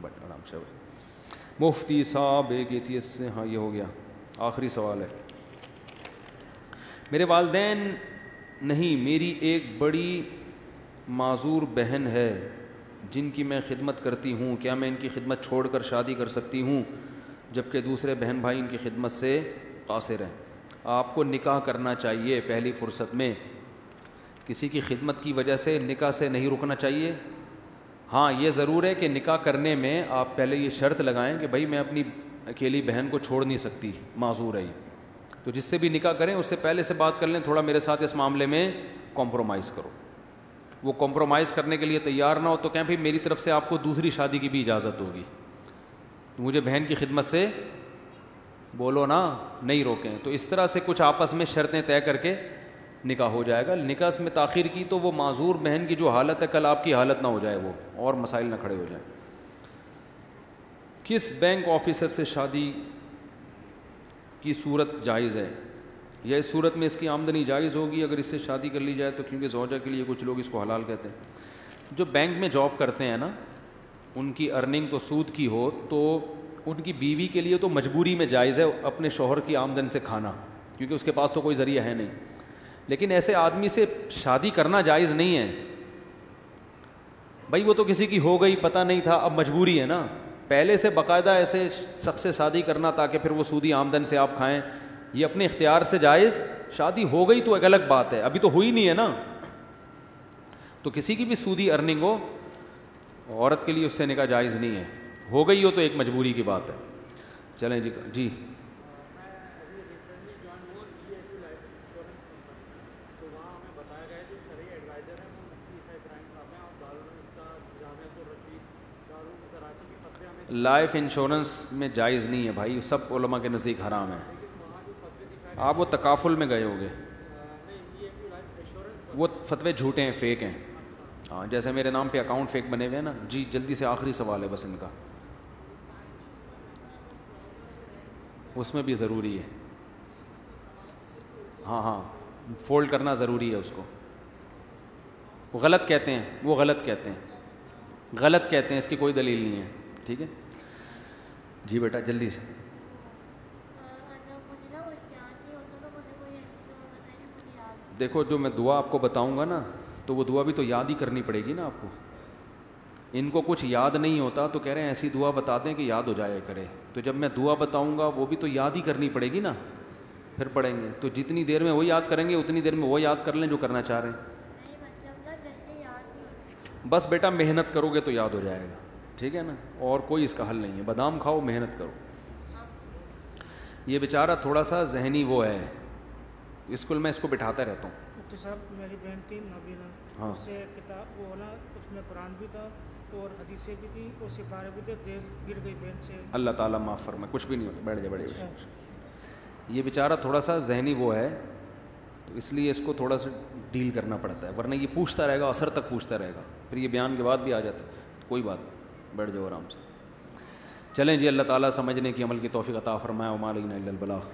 بٹ آرام سے. مفتی صاحب ایک ایتھیسٹ سے, ہاں یہ ہو گیا, آخری سوال ہے. میرے والدین نہیں, میری ایک بڑی معذور بہن ہے جن کی میں خدمت کرتی ہوں, کیا میں ان کی خدمت چھوڑ کر شادی کر سکتی ہوں جبکہ دوسرے بہن بھائی ان کی خدمت سے قاصر ہیں؟ آپ کو نکاح کرنا چاہیے پہلی فرصت میں, کسی کی خدمت کی وجہ سے نکاح سے نہیں رکنا چاہیے. ہاں یہ ضرور ہے کہ نکاح کرنے میں آپ پہلے یہ شرط لگائیں کہ بھائی میں اپنی اکیلی بہن کو چھوڑ نہیں سکتی, معذور ہے, تو جس سے بھی نکاح کریں اس سے پہلے سے بات کر لیں, تھوڑا میرے ساتھ اس معاملے میں کمپرومائز کرو. وہ کمپرومائز کرنے کے لیے تیار نہ ہو تو کہیں بھائی میری طرف سے آپ کو دوسری شادی کی بھی اجازت ہوگی, مجھے بہن کی خدمت سے بولو نا, نہیں روکیں. تو اس طرح سے کچھ آپس میں شرطیں طے کر کے نکاح ہو جائے گا. نکاح میں تاخیر کی تو وہ معذور بہن کی جو حالت ہے کل آپ کی حالت نہ ہو جائے, وہ اور مسائل نہ کھڑے ہو جائیں. کس بینک آفیسر سے شادی کی صورت جائز ہے, یا اس صورت میں اس کی آمدنی جائز ہوگی اگر اس سے شادی کر لی جائے تو؟ کیونکہ زوجہ کے لیے کچھ لوگ اس کو حلال کہتے ہیں. جو بینک میں جاب کرتے ہیں نا, ان کی ارننگ تو سود کی ہو تو ان کی بیوی کے لیے تو مجبوری میں جائز ہے اپنے شوہر کی آمدن سے کھانا, کیونکہ اس کے پاس تو کوئی ذریعہ ہے نہیں. لیکن ایسے آدمی سے شادی کرنا جائز نہیں ہے بھائی, وہ تو کسی کی ہو گئی, پتہ نہیں تھا, اب مجبوری ہے نا. پہلے سے باقاعدہ ایسے شخص سے شادی کرنا تاکہ پھر وہ سودی آمدن سے آپ کھائیں, یہ اپنے اختیار سے جائز. شادی ہو گئی تو ایک الگ بات ہے, ابھی تو ہوئی نہیں ہے نا. تو کسی کی بھی سودی ارننگ ہو عورت کے لیے اس سے نکاح جائز نہیں ہے, ہو گئی ہو تو ایک مجبوری کی بات ہے. چلیں جی جی. لائف انشورنس میں جائز نہیں ہے بھائی, سب علماء کے نزدیک حرام ہے. آپ وہ تکافل میں گئے ہوگے, وہ فتوے جھوٹے ہیں, فیک ہیں. ہاں جیسے میرے نام پہ اکاؤنٹ فیک بنے ہوئے ہیں نا. جی جلدی سے آخری سوال ہے بس ان کا, اس میں بھی ضروری ہے. ہاں ہاں فولڈ کرنا ضروری ہے اس کو. وہ غلط کہتے ہیں, وہ غلط کہتے ہیں, غلط کہتے ہیں, اس کی کوئی دلیل نہیں ہے. ٹھیک ہے جی بیٹا جلدی سے. دیکھو جو میں دعا آپ کو بتاؤں گا نا تو وہ دعا بھی تو یاد ہی کرنی پڑے گی نا آپ کو. ان کو کچھ یاد نہیں ہوتا تو کہہ رہے ہیں ایسی دعا بتا دیں کہ یاد ہو جایا کرے. تو جب میں دعا بتاؤں گا وہ بھی تو یاد ہی کرنی پڑے گی نا, پھر پڑھیں گے. تو جتنی دیر میں وہ یاد کریں گے اتنی دیر میں وہ یاد کر لیں جو کرنا چاہ رہے ہیں. بس بیٹا محنت کرو گے تو یاد ہو جائے گا, ٹھیک ہے نا, اور کوئی اس کا حل نہیں ہے. بادام کھاؤ, محنت کرو. یہ بیچارہ تھوڑا سا ذہنی وہ ہے, اسکول میں اس کو بٹھاتا رہتا ہوں. مفتی صاحب میری بہن تھی نابینا, ہاں اس سے کتاب وہ نا اس میں قرآن بھی تھا اور حدیثیں بھی تھی اور سپارے بھی تھے, تیز گر گئی بہن سے. اللہ تعالیٰ معاف فرمائے, کچھ بھی نہیں ہوتا, بیٹھ جائے بیٹھ جائے. یہ بیچارہ تھوڑا سا ذہنی وہ ہے تو اس لیے اس کو تھوڑا سا ڈیل کرنا پڑتا ہے, ورنہ یہ پوچھتا رہے گا, اثر تک پوچھتا رہے گا, پھر یہ بیان کے بعد بھی آ جاتا ہے. تو کوئی بات نہیں, بیٹھ جاؤ آرام سے. چلیں جی, اللہ تعالیٰ سمجھنے کی عمل کی توفیق عطا فرمائے. وما علینا الا البلاغ.